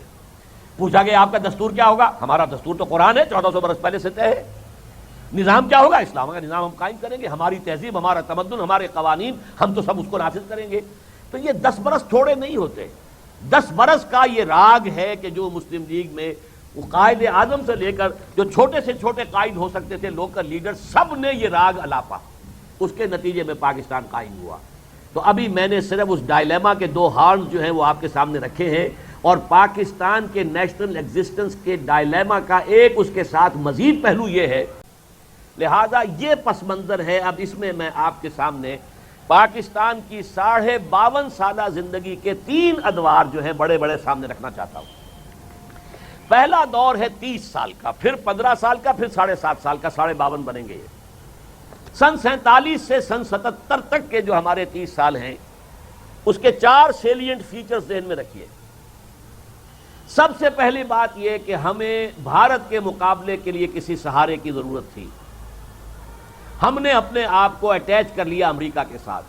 پوچھا کہ آپ کا دستور کیا ہوگا؟ ہمارا دستور تو قرآن ہے، 1400 برس پہلے سے طے ہے۔ نظام کیا ہوگا؟ اسلام کا نظام ہم قائم کریں گے، ہماری تہذیب، ہمارا تمدن، ہمارے قوانین، ہم تو سب اس کو نافذ کریں گے۔ تو یہ 10 برس تھوڑے نہیں ہوتے، 10 برس کا یہ راگ ہے کہ جو مسلم لیگ میں وہ قائد اعظم سے لے کر جو چھوٹے سے چھوٹے قائد ہو سکتے تھے، لوکل لیڈر، سب نے یہ راگ الاپا، اس کے نتیجے میں پاکستان قائم ہوا۔ تو ابھی میں نے صرف اس ڈائلیما کے 2 ہارنز جو ہیں وہ آپ کے سامنے رکھے ہیں، اور پاکستان کے نیشنل ایگزسٹنس کے ڈائلیما کا ایک اس کے ساتھ مزید پہلو یہ ہے، لہذا یہ پس منظر ہے۔ اب اس میں آپ کے سامنے پاکستان کی 52.5 سالہ زندگی کے 3 ادوار جو ہیں بڑے بڑے سامنے رکھنا چاہتا ہوں۔ پہلا دور ہے 30 سال کا، پھر 15 سال کا، پھر 7.5 سال کا، 52.5 بنیں گے یہ۔ سن 47 سے سن 77 تک کے جو ہمارے 30 سال ہیں، اس کے 4 سیلینٹ فیچرز ذہن میں رکھیے۔ سب سے پہلی بات یہ کہ ہمیں بھارت کے مقابلے کے لیے کسی سہارے کی ضرورت تھی۔ ہم نے اپنے آپ کو اٹیچ کر لیا امریکہ کے ساتھ،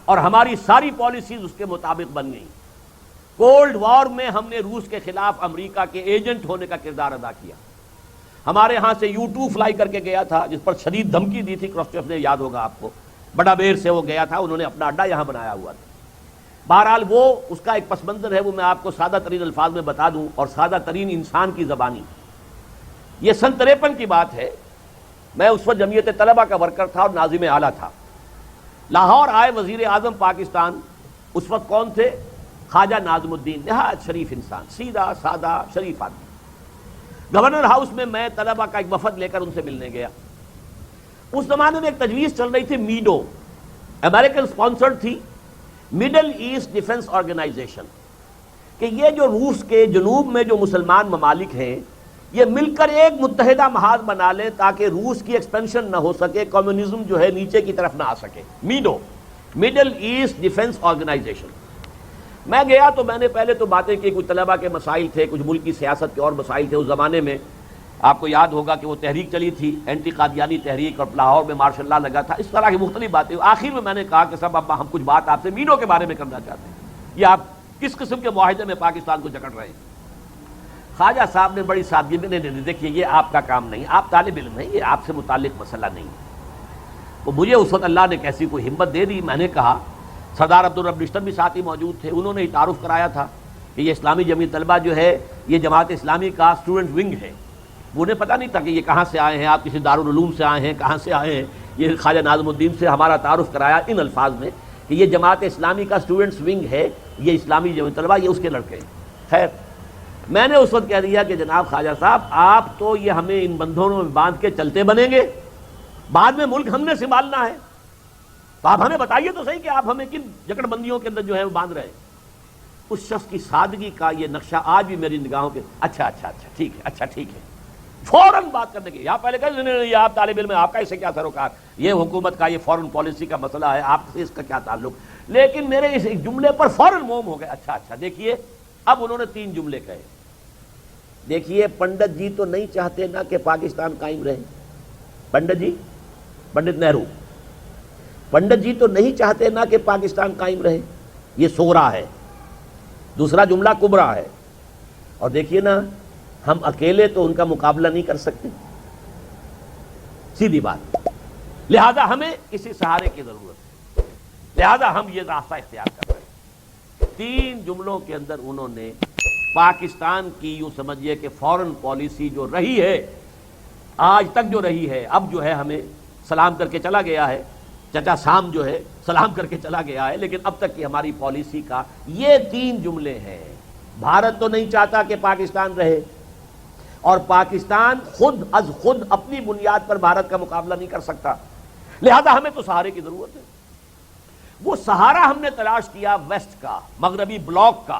اور ہماری ساری پالیسیز اس کے مطابق بن گئیں۔ کولڈ وار میں ہم نے روس کے خلاف امریکہ کے ایجنٹ ہونے کا کردار ادا کیا۔ ہمارے ہاں سے U2 فلائی کر کے گیا تھا، جس پر شدید دھمکی دی تھی کرسچیف نے، یاد ہوگا آپ کو، بڑا بیر سے وہ گیا تھا، انہوں نے اپنا اڈا یہاں بنایا ہوا تھا۔ بہرحال وہ اس کا ایک پس منظر ہے، وہ میں آپ کو سادہ ترین الفاظ میں بتا دوں، اور سادہ ترین انسان کی زبانی۔ یہ سن 53 کی بات ہے، میں اس وقت جمعیت طلبہ کا ورکر تھا اور ناظم اعلیٰ تھا۔ لاہور آئے وزیر اعظم پاکستان، اس وقت کون تھے؟ خواجہ ناظم الدین، نہایت شریف انسان، سیدھا سادہ شریف آدمی۔ گورنر ہاؤس میں طلبہ کا ایک وفد لے کر ان سے ملنے گیا۔ اس زمانے میں ایک تجویز چل رہی تھی، میڈو، امریکن اسپانسرڈ تھی، مڈل ایسٹ ڈیفنس آرگنائزیشن، کہ یہ جو روس کے جنوب میں جو مسلمان ممالک ہیں، یہ مل کر ایک متحدہ محاذ بنا لیں تاکہ روس کی ایکسپینشن نہ ہو سکے، کمیونزم جو ہے نیچے کی طرف نہ آ سکے۔ MEDO, Middle East Defence Organisation. میں گیا تو میں نے پہلے تو باتیں کی، کچھ طلبہ کے مسائل تھے، کچھ ملک کی سیاست کے اور مسائل تھے۔ اس زمانے میں آپ کو یاد ہوگا کہ وہ تحریک چلی تھی، اینٹی قادیانی تحریک، اور لاہور میں مارشل لا لگا تھا، اس طرح کی مختلف باتیں۔ آخر میں نے کہا کہ صاحب اب ہم کچھ بات آپ سے میڈو کے بارے میں کرنا چاہتے ہیں، یہ آپ کس قسم کے معاہدے میں پاکستان کو جکڑ رہے ہیں؟ خواجہ صاحب نے بڑی سادگی میں، نہیں دیکھیے یہ آپ کا کام نہیں، آپ طالب علم ہیں، یہ آپ سے متعلق مسئلہ نہیں ہے۔ تو مجھے اس وقت اللہ نے کیسی کوئی ہمت دے دی، میں نے کہا، سردار عبدالرب نشتر بھی ساتھ ہی موجود تھے، انہوں نے ہی تعارف کرایا تھا کہ یہ اسلامی جمعیت طلبہ جو ہے یہ جماعت اسلامی کا اسٹوڈنٹ ونگ ہے۔ انہیں پتہ نہیں تھا کہ یہ کہاں سے آئے ہیں، آپ کسی دارالعلوم سے آئے ہیں، کہاں سے آئے ہیں۔ یہ خواجہ ناظم الدین سے ہمارا تعارف کرایا ان الفاظ میں کہ یہ جماعت اسلامی کا اسٹوڈنٹس ونگ ہے، یہ اسلامی جمعیت طلبہ، یہ اس کے لڑکے ہیں۔ خیر، میں نے اس وقت کہہ دیا کہ جناب خواجہ صاحب، آپ تو یہ ہمیں ان بندھنوں میں باندھ کے چلتے بنیں گے، بعد میں ملک ہم نے سنبھالنا ہے، تو آپ ہمیں بتائیے تو صحیح کہ آپ ہمیں کن جکڑ بندیوں کے اندر جو ہے وہ باندھ رہے ہیں۔ اس شخص کی سادگی کا یہ نقشہ آج بھی میری نگاہوں کے، اچھا ٹھیک ہے، اچھا ٹھیک ہے، فوراً بات کرنے کی۔ یہاں پہلے کہتے نہیں، آپ طالب علم ہیں، آپ کا اس سے کیا سروکار، یہ حکومت کا یہ فورن پالیسی کا مسئلہ ہے، آپ سے اس کا کیا تعلق؟ لیکن میرے اس جملے پر فوراً موم ہو گئے۔ اچھا دیکھیے، اب انہوں نے 3 جملے کہے۔ دیکھیے، پنڈت جی تو نہیں چاہتے نا کہ پاکستان قائم رہے، پنڈت جی، پنڈت نہرو، پنڈت جی تو نہیں چاہتے نا کہ پاکستان قائم رہے، یہ صغرا ہے۔ دوسرا جملہ کبرا ہے، اور دیکھیے نا، ہم اکیلے تو ان کا مقابلہ نہیں کر سکتے، سیدھی بات، لہذا ہمیں کسی سہارے کی ضرورت ہے، لہذا ہم یہ راستہ اختیار کر رہے ہیں۔ 3 جملوں کے اندر انہوں نے پاکستان کی یوں سمجھیے کہ فورن پالیسی جو رہی ہے آج تک، جو رہی ہے، اب جو ہے ہمیں سلام کر کے چلا گیا ہے، چچا سام جو ہے سلام کر کے چلا گیا ہے، لیکن اب تک کی ہماری پالیسی کا یہ 3 جملے ہیں۔ بھارت تو نہیں چاہتا کہ پاکستان رہے، اور پاکستان خود از خود اپنی بنیاد پر بھارت کا مقابلہ نہیں کر سکتا، لہذا ہمیں تو سہارے کی ضرورت ہے۔ وہ سہارا ہم نے تلاش کیا ویسٹ کا، مغربی بلاک کا،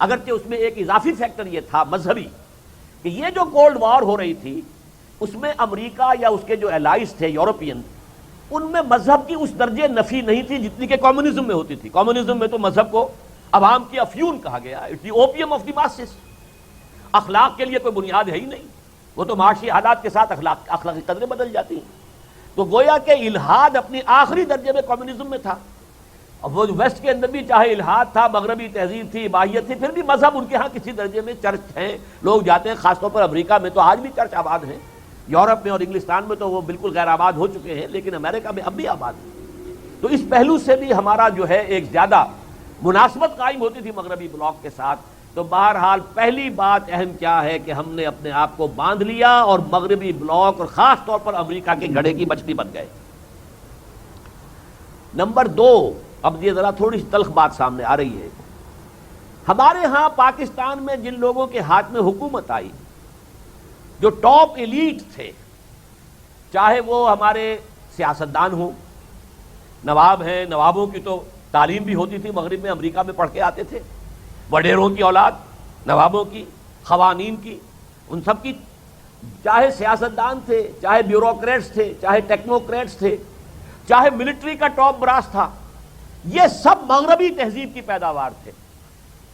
اگرچہ اس میں ایک اضافی فیکٹر یہ تھا مذہبی، کہ یہ جو کولڈ وار ہو رہی تھی اس میں امریکہ یا اس کے جو الائز تھے یورپین، ان میں مذہب کی اس درجے نفی نہیں تھی جتنی کہ کمیونزم میں ہوتی تھی۔ کمیونزم میں تو مذہب کو عوام کی افیون کہا گیا، it's the opium of the masses, اخلاق کے لیے کوئی بنیاد ہے ہی نہیں، وہ تو معاشی حالات کے ساتھ اخلاقی قدریں بدل جاتی ہیں۔ تو گویا کہ الحاد اپنی آخری درجے میں کمیونزم میں تھا، اب وہ ویسٹ کے اندر بھی چاہے الحاد تھا، مغربی تہذیب تھی، عبادیت تھی، پھر بھی مذہب ان کے ہاں کسی درجے میں چرچ ہیں، لوگ جاتے ہیں، خاص طور پر امریکہ میں تو آج بھی چرچ آباد ہیں، یورپ میں اور انگلستان میں تو وہ بالکل غیر آباد ہو چکے ہیں، لیکن امریکہ میں اب بھی آباد ہیں۔ تو اس پہلو سے بھی ہمارا جو ہے ایک زیادہ مناسبت قائم ہوتی تھی مغربی بلاک کے ساتھ۔ تو بہرحال پہلی بات اہم کیا ہے کہ ہم نے اپنے آپ کو باندھ لیا اور مغربی بلاک اور خاص طور پر امریکہ کے گھڑے کی مچھلی بن گئے۔ نمبر دو، اب یہ ذرا تھوڑی سی تلخ بات سامنے آ رہی ہے، ہمارے ہاں پاکستان میں جن لوگوں کے ہاتھ میں حکومت آئی، جو ٹاپ ایلیٹ تھے، چاہے وہ ہمارے سیاستدان ہوں، نواب ہیں، نوابوں کی تو تعلیم بھی ہوتی تھی مغرب میں، امریکہ میں پڑھ کے آتے تھے، وڈیروں کی اولاد، نوابوں کی، قوانین کی، ان سب کی، چاہے سیاستدان تھے، چاہے بیوروکریٹس تھے، چاہے ٹیکنوکریٹس تھے، چاہے ملٹری کا ٹاپ براس تھا، یہ سب مغربی تہذیب کی پیداوار تھے۔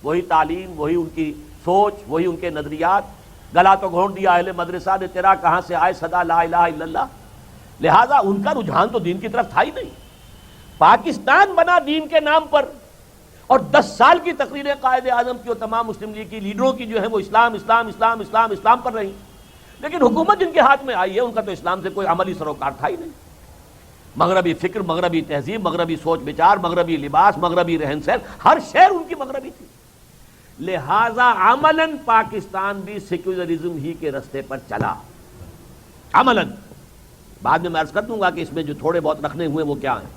وہی تعلیم، وہی ان کی سوچ، وہی ان کے نظریات۔ گلا تو گھونٹ دیا اہل مدرسہ نے تیرا، کہاں سے آئے صدا لا الہ الا اللہ۔ لہذا ان کا رجحان تو دین کی طرف تھا ہی نہیں۔ پاکستان بنا دین کے نام پر، اور 10 سال کی تقریریں قائد اعظم کی اور تمام مسلم لیگ کی لیڈروں کی جو ہے وہ اسلام اسلام اسلام اسلام اسلام پر رہی، لیکن حکومت جن کے ہاتھ میں آئی ہے ان کا تو اسلام سے کوئی عملی سروکار تھا ہی نہیں۔ مغربی فکر، مغربی تہذیب، مغربی سوچ بچار، مغربی لباس، مغربی رہن سہن، ہر شہر ان کی مغربی تھی۔ لہذا عملاً پاکستان بھی سیکولرزم ہی کے رستے پر چلا، عملاً۔ بعد میں عرض کر دوں گا کہ اس میں جو تھوڑے بہت رکھنے ہوئے وہ کیا ہیں۔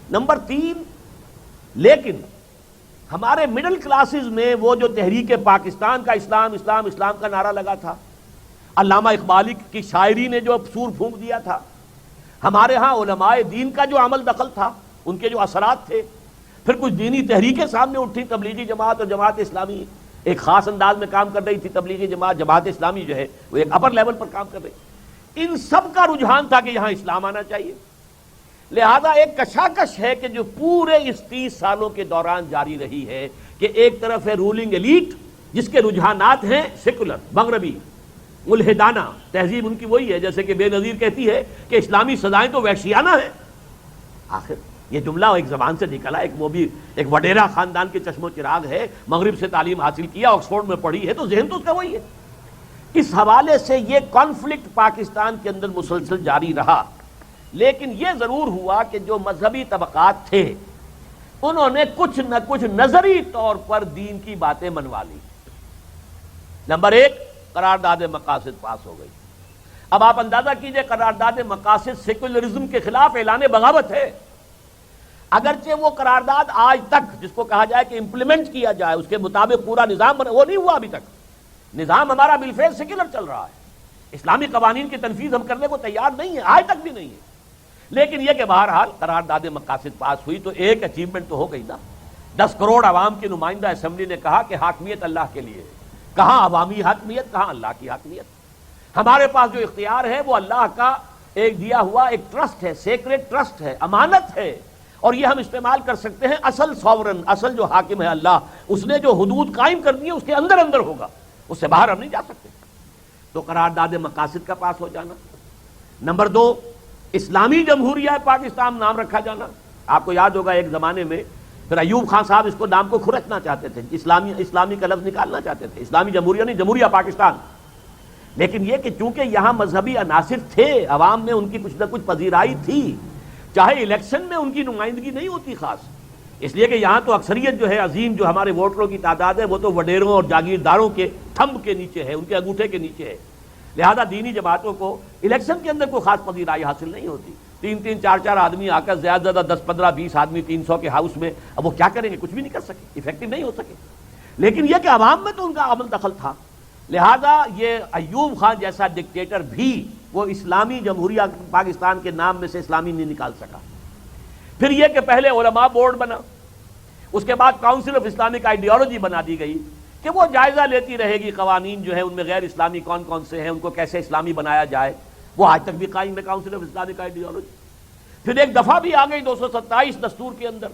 نمبر 3، لیکن ہمارے مڈل کلاسز میں وہ جو تحریک پاکستان کا اسلام اسلام اسلام کا نعرہ لگا تھا، علامہ اقبال کی شاعری نے جو سور پھونک دیا تھا، ہمارے ہاں علماء دین کا جو عمل دخل تھا، ان کے جو اثرات تھے، پھر کچھ دینی تحریکیں سامنے اٹھی، تبلیغی جماعت اور جماعت اسلامی ایک خاص انداز میں کام کر رہی تھی، تبلیغی جماعت، جماعت اسلامی جو ہے وہ ایک اپر لیول پر کام کر رہی، ان سب کا رجحان تھا کہ یہاں اسلام آنا چاہیے۔ لہذا ایک کشاکش ہے کہ جو پورے اس 30 سالوں کے دوران جاری رہی ہے، کہ ایک طرف ہے رولنگ ایلیٹ جس کے رجحانات ہیں سیکولر، مغربی، ملحدانہ تہذیب ان کی وہی ہے، جیسے کہ بے نظیر کہتی ہے کہ اسلامی سزائیں تو وحشیانہ ہیں۔ آخر یہ جملہ ایک زبان سے نکلا، وہ بھی ایک وڈیرا خاندان کے چشم و چراغ ہے، مغرب سے تعلیم حاصل کیا، آکسفورڈ میں پڑھی ہے، تو ذہن تو اس کا وہی ہے۔ اس حوالے سے یہ کانفلکٹ پاکستان کے اندر مسلسل جاری رہا، لیکن یہ ضرور ہوا کہ جو مذہبی طبقات تھے انہوں نے کچھ نہ کچھ نظری طور پر دین کی باتیں منوا لی۔ نمبر 1، قرارداد مقاصد پاس ہو گئی۔ اب آپ اندازہ کیجئے، قرارداد مقاصد سیکولرزم کے خلاف اعلان بغاوت ہے، اگرچہ وہ قرارداد آج تک جس کو کہا جائے کہ امپلیمنٹ کیا جائے، اس کے مطابق پورا نظام بنا، وہ نہیں ہوا ابھی تک۔ نظام ہمارا بالفعل سیکولر چل رہا ہے، اسلامی قوانین کی تنفیذ ہم کرنے کو تیار نہیں ہے، آج تک بھی نہیں ہے۔ لیکن یہ کہ بہرحال قرارداد مقاصد پاس ہوئی تو ایک اچیومنٹ تو ہو گئی نا۔ 10 کروڑ عوام کی نمائندہ اسمبلی نے کہا کہ حاکمیت اللہ کے لیے، کہاں عوامی حاکمیت، کہاں اللہ کی حاکمیت۔ ہمارے پاس جو اختیار ہے وہ اللہ کا ایک دیا ہوا ایک ٹرسٹ ہے، سیکریٹ ٹرسٹ ہے، امانت ہے، اور یہ ہم استعمال کر سکتے ہیں۔ اصل سوورن، اصل جو حاکم ہے اللہ، اس نے جو حدود قائم کر دی ہے اس کے اندر اندر ہوگا، اس سے باہر ہم نہیں جا سکتے۔ تو قرارداد مقاصد کا پاس ہو جانا۔ نمبر 2، اسلامی جمہوریہ پاکستان نام رکھا جانا۔ آپ کو یاد ہوگا ایک زمانے میں پھر ایوب خان صاحب اس کو نام کو کھرچنا چاہتے تھے، اسلامی کا لفظ نکالنا چاہتے تھے، اسلامی جمہوریہ نہیں، جمہوریہ پاکستان۔ لیکن یہ کہ چونکہ یہاں مذہبی عناصر تھے، عوام میں ان کی کچھ نہ کچھ پذیرائی تھی، چاہے الیکشن میں ان کی نمائندگی نہیں ہوتی خاص، اس لیے کہ یہاں تو اکثریت جو ہے عظیم، جو ہمارے ووٹروں کی تعداد ہے، وہ تو وڈیروں اور جاگیرداروں کے تھمب کے نیچے ہے، ان کے انگوٹھے کے نیچے ہے۔ لہذا دینی جماعتوں کو الیکشن کے اندر کوئی خاص پذیرائی حاصل نہیں ہوتی۔ 3 4 آدمی آ کر زیادہ زیادہ 10 15 20 آدمی 300 کے ہاؤس میں، اب وہ کیا کریں گے؟ کچھ بھی نہیں کر سکے، ایفیکٹو نہیں ہو سکے۔ لیکن یہ کہ عوام میں تو ان کا عمل دخل تھا، لہذا یہ ایوب خان جیسا ڈکٹیٹر بھی وہ اسلامی جمہوریہ پاکستان کے نام میں سے اسلامی نہیں نکال سکا۔ پھر یہ کہ پہلے علماء بورڈ بنا، اس کے بعد کاؤنسل آف اسلامک آئیڈیالوجی بنا دی گئی کہ وہ جائزہ لیتی رہے گی قوانین جو ہے ان میں غیر اسلامی کون کون سے ہیں، ان کو کیسے اسلامی بنایا جائے۔ وہ آج تک بھی قائم ہے کاؤنسل آف اسلامک آئیڈیالوجی۔ پھر ایک دفعہ بھی آ گئی 227 دستور کے اندر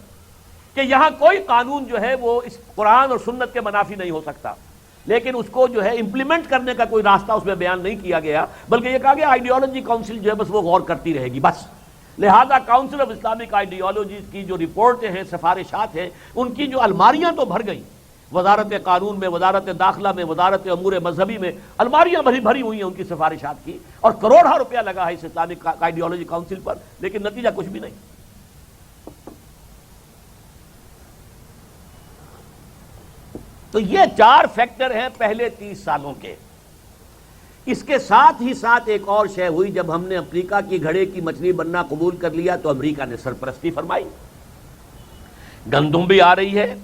کہ یہاں کوئی قانون جو ہے وہ اس قرآن اور سنت کے منافی نہیں ہو سکتا، لیکن اس کو جو ہے امپلیمنٹ کرنے کا کوئی راستہ اس میں بیان نہیں کیا گیا، بلکہ یہ کہا گیا آئیڈیالوجی کاؤنسل جو ہے بس وہ غور کرتی رہے گی بس۔ لہذا کاؤنسل آف اسلامک آئیڈیالوجیز کی جو رپورٹیں ہیں، سفارشات ہیں، ان کی جو الماریاں تو بھر گئیں، وزارت قانون میں، وزارت داخلہ میں، وزارت امور مذہبی میں الماریاں بھری ہوئی ہیں ان کی سفارشات کی، اور کروڑوں روپیہ لگا ہے اس اسلامک آئیڈیالوجی کاؤنسل پر، لیکن نتیجہ کچھ بھی نہیں۔ تو یہ 4 فیکٹر ہیں پہلے 30 سالوں کے۔ اس کے ساتھ ہی ساتھ ایک اور شے ہوئی، جب ہم نے امریکہ کی گھڑے کی مچھلی بننا قبول کر لیا تو امریکہ نے سرپرستی فرمائی۔ گندم بھی آ رہی ہے،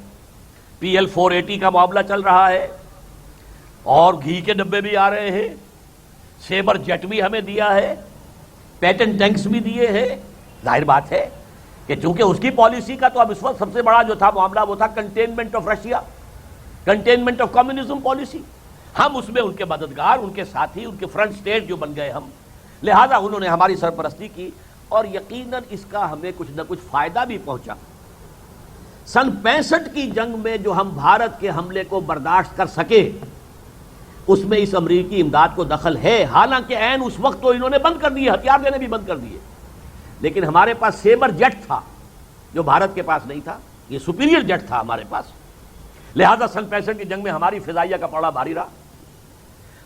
PL 480 کا معاملہ چل رہا ہے، اور گھی کے ڈبے بھی آ رہے ہیں، سیبر جیٹ بھی ہمیں دیا ہے، پیٹن ٹینکس بھی دیے ہیں۔ ظاہر بات ہے کہ چونکہ اس کی پالیسی کا تو اب اس وقت سب سے بڑا جو تھا معاملہ وہ تھا containment of Russia, containment of communism policy. ہم اس میں ان کے مددگار، ان کے ساتھی، ان کے فرنٹ سٹیٹ جو بن گئے ہم، لہذا انہوں نے ہماری سرپرستی کی، اور یقیناً اس کا ہمیں کچھ نہ کچھ فائدہ بھی پہنچا۔ سن 65 کی جنگ میں جو ہم بھارت کے حملے کو برداشت کر سکے، اس میں اس امریکی امداد کو دخل ہے، حالانکہ عین اس وقت تو انہوں نے بند کر دیے، ہتھیار دینے بھی بند کر دیے، لیکن ہمارے پاس سیبر جیٹ تھا جو بھارت کے پاس نہیں تھا، یہ سپیریئر جیٹ تھا ہمارے پاس، لہذا سن 65 کی جنگ میں ہماری فضائیہ کا پڑا بھاری رہا۔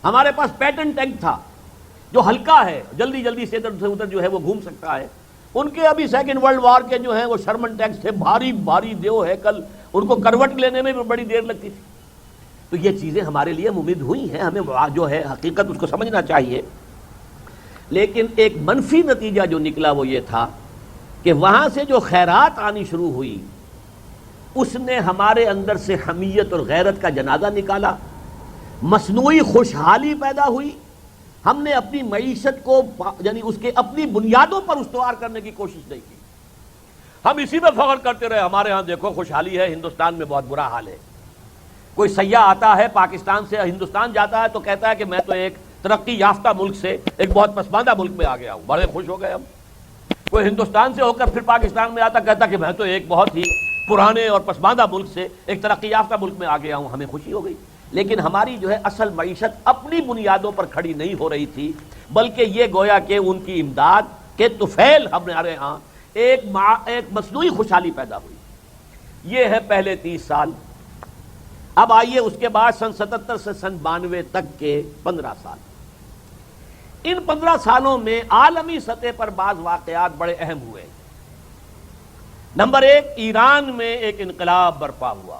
ہمارے پاس پیٹن ٹینک تھا جو ہلکا ہے، جلدی جلدی سے ادھر سے ادھر جو ہے وہ گھوم سکتا ہے۔ ان کے ابھی سیکنڈ ورلڈ وار کے جو ہیں وہ شرمن ٹینکس تھے، بھاری بھاری دیو ہے، کل ان کو کروٹ لینے میں بھی بڑی دیر لگتی تھی۔ تو یہ چیزیں ہمارے لیے ممید ہوئی ہیں، ہمیں جو ہے حقیقت اس کو سمجھنا چاہیے۔ لیکن ایک منفی نتیجہ جو نکلا وہ یہ تھا کہ وہاں سے جو خیرات آنی شروع ہوئی، اس نے ہمارے اندر سے حمیت اور غیرت کا جنازہ نکالا، مصنوعی خوشحالی پیدا ہوئی۔ ہم نے اپنی معیشت کو یعنی اس کے اپنی بنیادوں پر استوار کرنے کی کوشش نہیں کی، ہم اسی میں فخر کرتے رہے ہمارے ہاں دیکھو خوشحالی ہے، ہندوستان میں بہت برا حال ہے۔ کوئی سیاح آتا ہے پاکستان سے ہندوستان جاتا ہے تو کہتا ہے کہ میں تو ایک ترقی یافتہ ملک سے ایک بہت پسماندہ ملک میں آ گیا ہوں، بڑے خوش ہو گئے ہم۔ کوئی ہندوستان سے ہو کر پھر پاکستان میں آتا کہتا کہ میں تو ایک بہت ہی پرانے اور پسماندہ ملک سے ایک ترقی یافتہ ملک میں آ گیا ہوں، ہمیں خوشی ہو گئی۔ لیکن ہماری جو ہے اصل معیشت اپنی بنیادوں پر کھڑی نہیں ہو رہی تھی، بلکہ یہ گویا کہ ان کی امداد کے طفیل ہمارے ہاں ایک مصنوعی خوشحالی پیدا ہوئی۔ یہ ہے پہلے 30 سال۔ اب آئیے اس کے بعد سن 77 سے سن 92 تک کے 15 سال۔ ان 15 سالوں میں عالمی سطح پر بعض واقعات بڑے اہم ہوئے۔ نمبر 1، ایران میں ایک انقلاب برپا ہوا،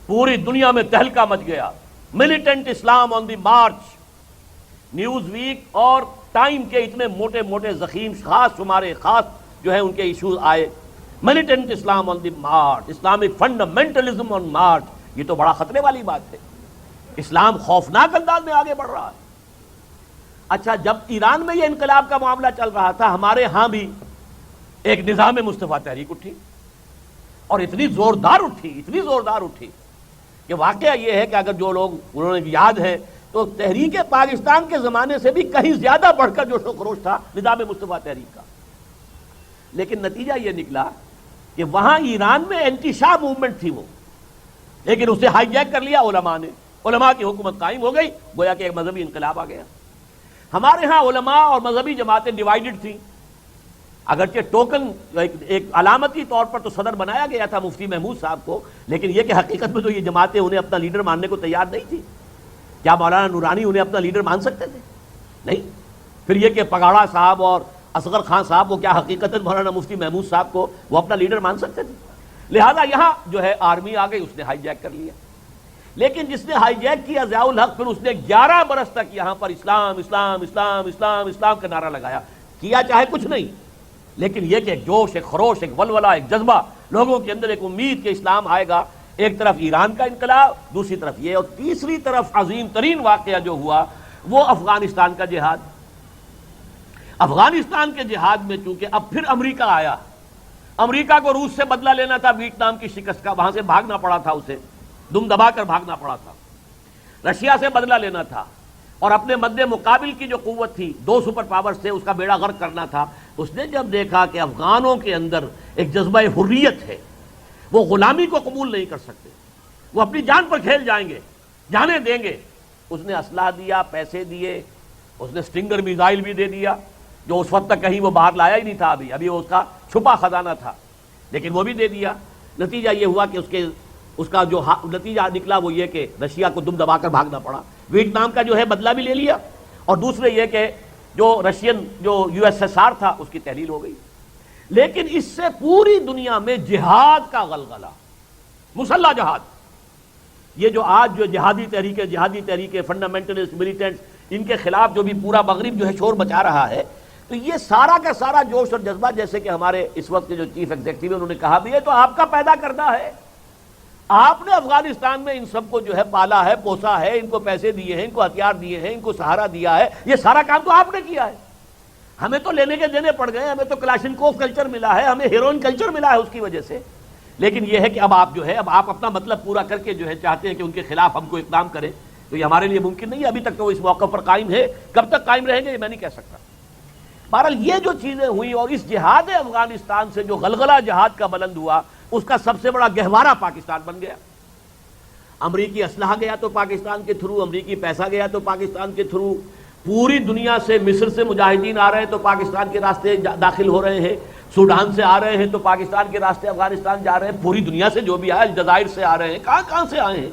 پوری دنیا میں تہلکہ مچ گیا، ملیٹنٹ اسلام آن دی مارچ۔ نیوز ویک اور ٹائم کے اتنے موٹے موٹے ضخیم خاص شمارے خاص جو ہیں ان کے ایشوز آئے، ملیٹنٹ اسلام آن دی مارچ، اسلامک فنڈامنٹلزم آن مارچ۔ یہ تو بڑا خطرے والی بات ہے، اسلام خوفناک انداز میں آگے بڑھ رہا ہے۔ اچھا، جب ایران میں یہ انقلاب کا معاملہ چل رہا تھا، ہمارے ہاں بھی ایک نظام مصطفیٰ تحریک اٹھی، اور اتنی زوردار اٹھی کہ واقعہ یہ ہے کہ اگر جو لوگ انہوں نے یاد ہے تو تحریک پاکستان کے زمانے سے بھی کہیں زیادہ بڑھ کر جوش و خروش تھا نظام مصطفیٰ تحریک کا۔ لیکن نتیجہ یہ نکلا کہ وہاں ایران میں اینٹی شاہ موومنٹ تھی وہ، لیکن اسے ہائی جیک کر لیا علماء نے، علماء کی حکومت قائم ہو گئی، گویا کہ ایک مذہبی انقلاب آ گیا۔ ہمارے ہاں علماء اور مذہبی جماعتیں ڈیوائیڈڈ تھیں، اگرچہ ٹوکن ایک علامتی طور پر تو صدر بنایا گیا تھا مفتی محمود صاحب کو، لیکن یہ کہ حقیقت میں تو یہ جماعتیں انہیں اپنا لیڈر ماننے کو تیار نہیں تھی۔ کیا مولانا نورانی انہیں اپنا لیڈر مان سکتے تھے؟ نہیں۔ پھر یہ کہ پگاڑا صاحب اور اصغر خان صاحب وہ کیا حقیقت مولانا مفتی محمود صاحب کو وہ اپنا لیڈر مان سکتے تھے؟ لہذا یہاں جو ہے آرمی آ گئی، اس نے ہائی جیک کر لیا۔ لیکن جس نے ہائی جیک کیا ضیاء الحق، پھر اس نے 11 برس تک یہاں پر اسلام اسلام اسلام اسلام اسلام کا نعرہ لگایا، کیا چاہے کچھ نہیں، لیکن یہ کہ ایک جوش، ایک خروش، ایک ولولہ، ایک جذبہ لوگوں کے اندر، ایک امید کہ اسلام آئے گا۔ ایک طرف ایران کا انقلاب، دوسری طرف یہ، اور تیسری طرف عظیم ترین واقعہ جو ہوا وہ افغانستان کا جہاد۔ افغانستان کے جہاد میں چونکہ اب پھر امریکہ آیا، امریکہ کو روس سے بدلہ لینا تھا ویتنام کی شکست کا، وہاں سے بھاگنا پڑا تھا، اسے دم دبا کر بھاگنا پڑا تھا، رشیا سے بدلہ لینا تھا، اور اپنے مد مقابل کی جو قوت تھی 2 سپر پاور سے اس کا بیڑا غرق کرنا تھا۔ اس نے جب دیکھا کہ افغانوں کے اندر ایک جذبہ حریت ہے، وہ غلامی کو قبول نہیں کر سکتے، وہ اپنی جان پر کھیل جائیں گے، جانیں دیں گے، اس نے اسلحہ دیا، پیسے دیے، اس نے سٹنگر میزائل بھی دے دیا، جو اس وقت تک کہیں وہ باہر لایا ہی نہیں تھا، ابھی وہ اس کا چھپا خزانہ تھا، لیکن وہ بھی دے دیا۔ نتیجہ یہ ہوا کہ اس کا جو نتیجہ نکلا وہ یہ کہ رشیا کو دم دبا کر بھاگنا پڑا، ویتنام کا جو ہے بدلہ بھی لے لیا، اور دوسرے یہ کہ جو رشین جو یو ایس ایس آر تھا اس کی تحلیل ہو گئی۔ لیکن اس سے پوری دنیا میں جہاد کا غلغلہ، مسلح جہاد، یہ جو آج جو جہادی تحریکیں فنڈامنٹلسٹ ملیٹنٹس، ان کے خلاف جو بھی پورا مغرب جو ہے شور مچا رہا ہے، تو یہ سارا کا سارا جوش اور جذبہ، جیسے کہ ہمارے اس وقت کے جو چیف ایگزیکٹو ہیں انہوں نے کہا بھی ہے، تو آپ کا پیدا کرنا ہے، آپ نے افغانستان میں ان سب کو جو ہے پالا ہے، پوسا ہے، ان کو پیسے دیے ہیں، ان کو ہتھیار دیے ہیں، ان کو سہارا دیا ہے، یہ سارا کام تو آپ نے کیا ہے۔ ہمیں تو لینے کے دینے پڑ گئے، ہمیں تو کلاشنکوف کلچر ملا ہے، ہمیں ہیروئن کلچر ملا ہے اس کی وجہ سے، لیکن یہ ہے کہ اب آپ اپنا مطلب پورا کر کے جو ہے چاہتے ہیں کہ ان کے خلاف ہم کو اقدام کریں، تو یہ ہمارے لیے ممکن نہیں ہے۔ ابھی تک تو وہ اس موقع پر قائم ہے، کب تک قائم رہیں گے یہ میں نہیں کہہ سکتا۔ بہرحال یہ جو چیزیں ہوئی اور اس جہاد افغانستان سے جو غلغلہ جہاد کا بلند ہوا، اس کا سب سے بڑا گہوارہ پاکستان بن گیا۔ امریکی اسلحہ گیا تو پاکستان کے تھرو، امریکی پیسہ گیا تو پاکستان کے تھرو، پوری دنیا سے، مصر سے مجاہدین آ رہے ہیں تو پاکستان کے راستے داخل ہو رہے ہیں، سوڈان سے آ رہے ہیں تو پاکستان کے راستے افغانستان جا رہے ہیں، پوری دنیا سے جو بھی آیا، الجزائر سے آ رہے ہیں، کہاں سے آئے ہیں،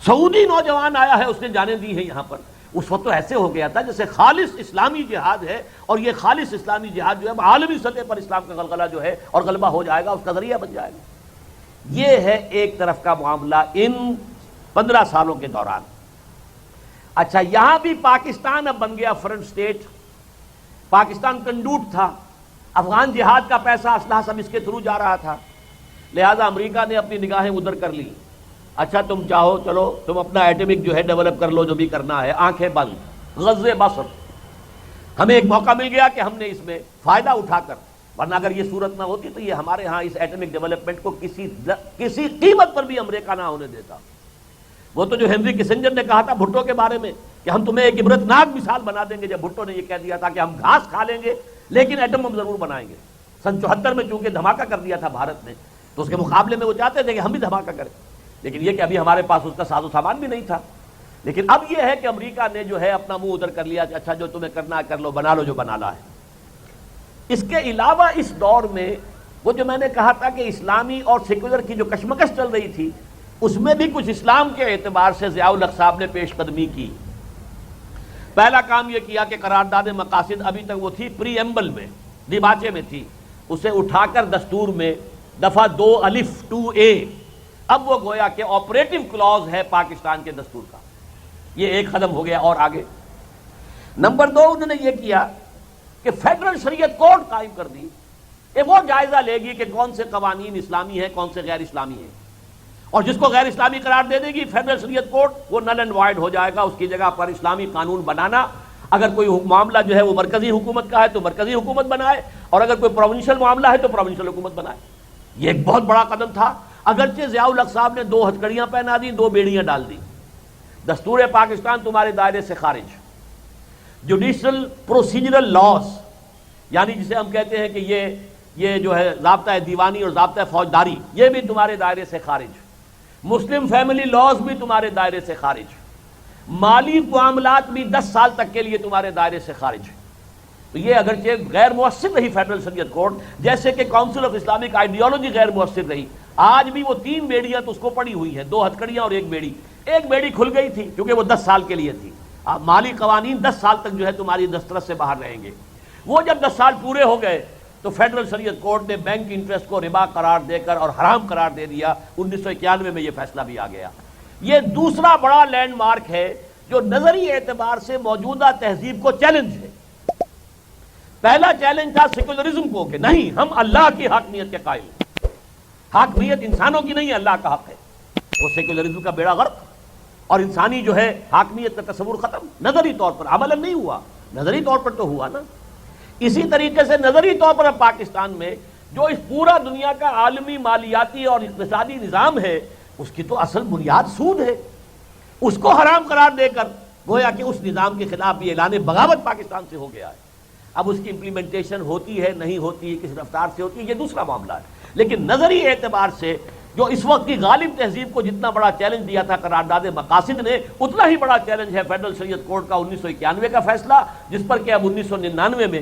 سعودی نوجوان آیا ہے، اس نے جانیں دی ہیں یہاں پر۔ اس وقت تو ایسے ہو گیا تھا جیسے خالص اسلامی جہاد ہے، اور یہ خالص اسلامی جہاد جو ہے عالمی سطح پر اسلام کا غلغلہ جو ہے اور غلبہ ہو جائے گا، اس کا ذریعہ بن جائے گا۔ یہ ہے ایک طرف کا معاملہ ان 15 سالوں کے دوران۔ اچھا، یہاں بھی پاکستان اب بن گیا فرنٹ سٹیٹ، پاکستان کنڈوٹ تھا، افغان جہاد کا پیسہ اسلحہ سب اس کے تھرو جا رہا تھا، لہذا امریکہ نے اپنی نگاہیں ادھر کر لی۔ اچھا تم چاہو چلو تم اپنا ایٹمک جو ہے ڈیولپ کر لو، جو بھی کرنا ہے، آنکھیں بند، غزے بصر۔ ہمیں ایک موقع مل گیا کہ ہم نے اس میں فائدہ اٹھا کر، ورنہ اگر یہ صورت نہ ہوتی تو یہ ہمارے ہاں اس ایٹمک ڈیولپمنٹ کو کسی قیمت پر بھی امریکہ نہ ہونے دیتا۔ وہ تو جو ہنری کسنجر نے کہا تھا بھٹو کے بارے میں کہ ہم تمہیں ایک عبرتناک مثال بنا دیں گے، جب بھٹو نے یہ کہہ دیا تھا کہ ہم گھاس کھا لیں گے لیکن ایٹم بم ضرور بنائیں گے۔ سن 74 میں چونکہ دھماکہ کر دیا تھا بھارت نے، تو اس کے مقابلے میں وہ چاہتے تھے کہ ہم بھی دھماکہ کریں، لیکن یہ کہ ابھی ہمارے پاس اس کا ساز و سامان بھی نہیں تھا۔ لیکن اب یہ ہے کہ امریکہ نے جو ہے اپنا منہ ادھر کر لیا کہ اچھا جو تمہیں کرنا ہے کر لو، بنا لو جو بنانا ہے۔ اس کے علاوہ اس دور میں وہ جو میں نے کہا تھا کہ اسلامی اور سیکولر کی جو کشمکش چل رہی تھی، اس میں بھی کچھ اسلام کے اعتبار سے ضیاء الحق صاحب نے پیش قدمی کی۔ پہلا کام یہ کیا کہ قرارداد مقاصد ابھی تک وہ تھی پری ایمبل میں، دیباچے میں تھی، اسے اٹھا کر دستور میں دفعہ 2(2)(a) اب وہ گویا کہ آپریٹو کلوز ہے پاکستان کے دستور کا، یہ ایک قدم ہو گیا۔ اور آگے نمبر 2 انہوں نے یہ کیا کہ فیڈرل شریعت کورٹ قائم کر دی کہ وہ جائزہ لے گی کہ کون سے قوانین اسلامی ہیں کون سے غیر اسلامی ہیں، اور جس کو غیر اسلامی قرار دے دے گی فیڈرل شریعت کورٹ وہ نل اینڈ وائڈ ہو جائے گا، اس کی جگہ پر اسلامی قانون بنانا۔ اگر کوئی معاملہ جو ہے وہ مرکزی حکومت کا ہے تو مرکزی حکومت بنائے، اور اگر کوئی پروونشل معاملہ ہے تو پروونشل حکومت بنائے۔ یہ ایک بہت بڑا قدم تھا، اگرچہ ضیاء الحق صاحب نے 2 ہتھکڑیاں پہنا دی، 2 بیڑیاں ڈال دی۔ دستور پاکستان تمہارے دائرے سے خارج، جوڈیشل پروسیجرل لاز، یعنی جسے ہم کہتے ہیں کہ یہ جو ہے ضابطہ دیوانی اور ضابطہ فوجداری، یہ بھی تمہارے دائرے سے خارج، مسلم فیملی لاز بھی تمہارے دائرے سے خارج، مالی معاملات بھی 10 سال تک کے لیے تمہارے دائرے سے خارج۔ تو یہ اگرچہ غیر مؤثر رہی فیڈرل شریعت کورٹ، جیسے کہ کونسل آف اسلامک آئیڈیالوجی غیر مؤثر رہی، آج بھی وہ 3 بیڑیاں تو اس کو پڑی ہوئی ہیں، 2 ہتھکڑیاں اور 1 بیڑی۔ ایک بیڑی کھل گئی تھی کیونکہ وہ 10 سال کے لیے تھی، اب مالی قوانین 10 سال تک جو ہے تمہاری دسترس سے باہر رہیں گے۔ وہ جب 10 سال پورے ہو گئے تو فیڈرل شریعت کورٹ نے بینک انٹرسٹ کو ربا قرار دے کر اور حرام قرار دے دیا۔ 1991 میں یہ فیصلہ بھی آ گیا۔ یہ دوسرا بڑا لینڈ مارک ہے جو نظری اعتبار سے موجودہ تہذیب کو چیلنج ہے۔ پہلا چیلنج تھا سیکولرزم کو کہ نہیں، ہم اللہ کی حاکمیت کے قائل ہیں، حاکمیت انسانوں کی نہیں ہے، اللہ کا حق ہے۔ وہ سیکولرزم کا بیڑا غرق، اور انسانی جو ہے حاکمیت کا تصور ختم، نظری طور پر، عملاً نہیں ہوا، نظری طور پر تو ہوا نا۔ اسی طریقے سے نظری طور پر اب پاکستان میں جو اس پورا دنیا کا عالمی مالیاتی اور اقتصادی نظام ہے، اس کی تو اصل بنیاد سود ہے، اس کو حرام قرار دے کر گویا کہ اس نظام کے خلاف بھی اعلان بغاوت پاکستان سے ہو گیا ہے۔ اب اس کی امپلیمنٹیشن ہوتی ہے نہیں ہوتی ہے، کس رفتار سے ہوتی ہے، یہ دوسرا معاملہ ہے۔ لیکن نظری اعتبار سے جو اس وقت کی غالب تہذیب کو جتنا بڑا چیلنج دیا تھا قرارداد مقاصد نے، اتنا ہی بڑا چیلنج ہے فیڈرل شریعت کورٹ کا 1991 کا فیصلہ، جس پر کہ اب 1999 میں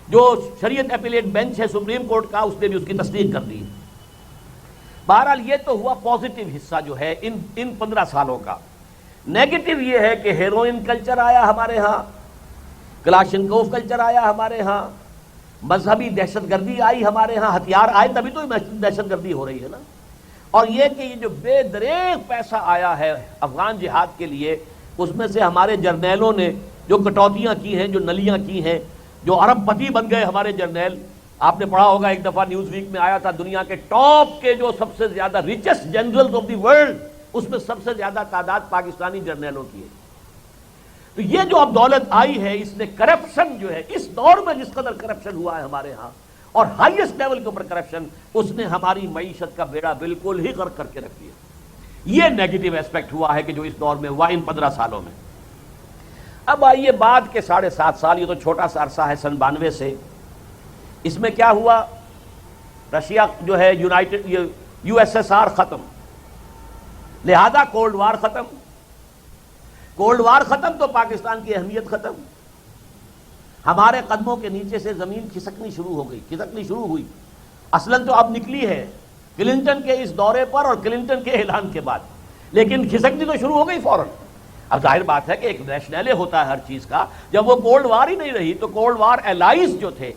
جو شریعت اپیلیٹ بینچ ہے سپریم کورٹ کا، اس نے بھی اس کی تصدیق کر دی. بہرحال یہ تو ہوا پازیٹیو حصہ جو ہے ان 15 سالوں کا. نیگیٹو یہ ہے کہ ہیروئن کلچر آیا ہمارے ہاں، کلاشنکوف کلچر آیا ہمارے ہاں، مذہبی دہشت گردی آئی ہمارے ہاں. ہتھیار آئے تبھی تو دہشت گردی ہو رہی ہے نا. اور یہ کہ یہ جو بے دریغ پیسہ آیا ہے افغان جہاد کے لیے، اس میں سے ہمارے جرنیلوں نے جو کٹوتیاں کی ہیں، جو نلیاں کی ہیں، جو ارب پتی بن گئے ہمارے جرنیل. آپ نے پڑھا ہوگا ایک دفعہ نیوز ویک میں آیا تھا، دنیا کے ٹاپ کے جو سب سے زیادہ richest generals of the world, اس میں سب سے زیادہ تعداد پاکستانی جرنیلوں کی ہے. تو یہ جو اب دولت آئی ہے، اس نے کرپشن جو ہے اس دور میں جس قدر کرپشن ہوا ہے ہمارے ہاں، اور ہائیسٹ لیول کے اوپر کرپشن، اس نے ہماری معیشت کا بیڑا بالکل ہی غرق کر کے رکھ دیا. یہ نیگیٹو ایسپیکٹ ہوا ہے کہ جو اس دور میں ہوا ان 15 سالوں میں. اب آئیے بعد کے 7.5 سال، یہ تو چھوٹا سا عرصہ ہے سن 92 سے. اس میں کیا ہوا؟ رشیا جو ہے یو ایس ایس آر ختم، لہذا کولڈ وار ختم. کولڈ وار ختم تو پاکستان کی اہمیت ختم. ہمارے قدموں کے نیچے سے زمین کھسکنی شروع ہو گئی، کھسکنی شروع ہوئی. اصلاً تو اب نکلی ہے کلنٹن کے اس دورے پر اور کلنٹن کے اعلان کے بعد، لیکن کھسکنی تو شروع ہو گئی فوراً. اب ظاہر بات ہے کہ ایک ریشنلے ہوتا ہے ہر چیز کا. جب وہ کولڈ وار ہی نہیں رہی تو کولڈ وار الائز جو تھے،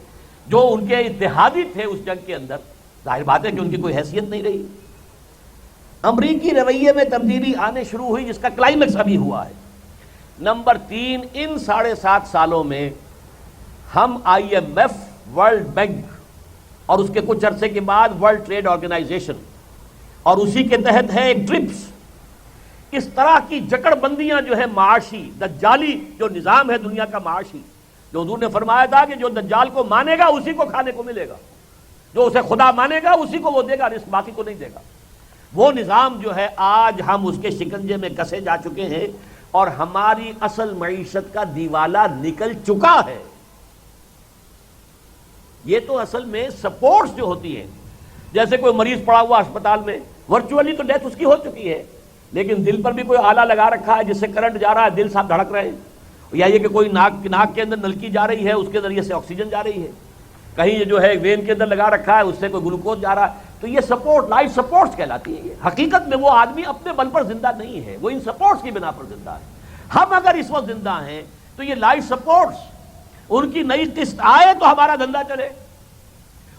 جو ان کے اتحادی تھے اس جنگ کے اندر، ظاہر بات ہے کہ ان کی کوئی حیثیت نہیں رہی. امریکی رویے میں تبدیلی آنے شروع ہوئی، جس کا کلائمیکس ابھی ہوا ہے. نمبر 3، ان 7.5 سالوں میں ہم I M F, World Bank اور اس کے کچھ عرصے کے بعد ورلڈ ٹریڈ آرگنائزیشن، اور اسی کے تحت ہے ایک ٹرپس، اس طرح کی جکڑ بندیاں جو ہے معاشی دجالی جو نظام ہے دنیا کا معاشی، جو حضور نے فرمایا تھا کہ جو دجال کو مانے گا اسی کو کھانے کو ملے گا، جو اسے خدا مانے گا اسی کو وہ دے گا رزق، باقی کو نہیں دے گا. وہ نظام جو ہے آج ہم اس کے شکنجے میں کسے جا چکے ہیں، اور ہماری اصل معیشت کا دیوالا نکل چکا ہے. یہ تو اصل میں سپورٹس جو ہوتی ہیں، جیسے کوئی مریض پڑا ہوا اسپتال میں، ورچولی تو ڈیتھ اس کی ہو چکی ہے، لیکن دل پر بھی کوئی آلہ لگا رکھا ہے جس سے کرنٹ جا رہا ہے، دل صاحب دھڑک رہے ہیں. یا یہ کہ کوئی ناک کے اندر نلکی جا رہی ہے، اس کے ذریعے سے آکسیجن جا رہی ہے. کہیں یہ جو ہے وین کے اندر لگا رکھا ہے، اس سے کوئی گلوکوز جا رہا ہے. تو یہ سپورٹ، لائف سپورٹس کہلاتی ہے. یہ حقیقت میں وہ آدمی اپنے بل پر زندہ نہیں ہے، وہ ان سپورٹس کی بنا پر زندہ ہے. ہم اگر اس وقت زندہ ہیں تو یہ لائف سپورٹس، ان کی نئی قسط آئے تو ہمارا دھندا چلے،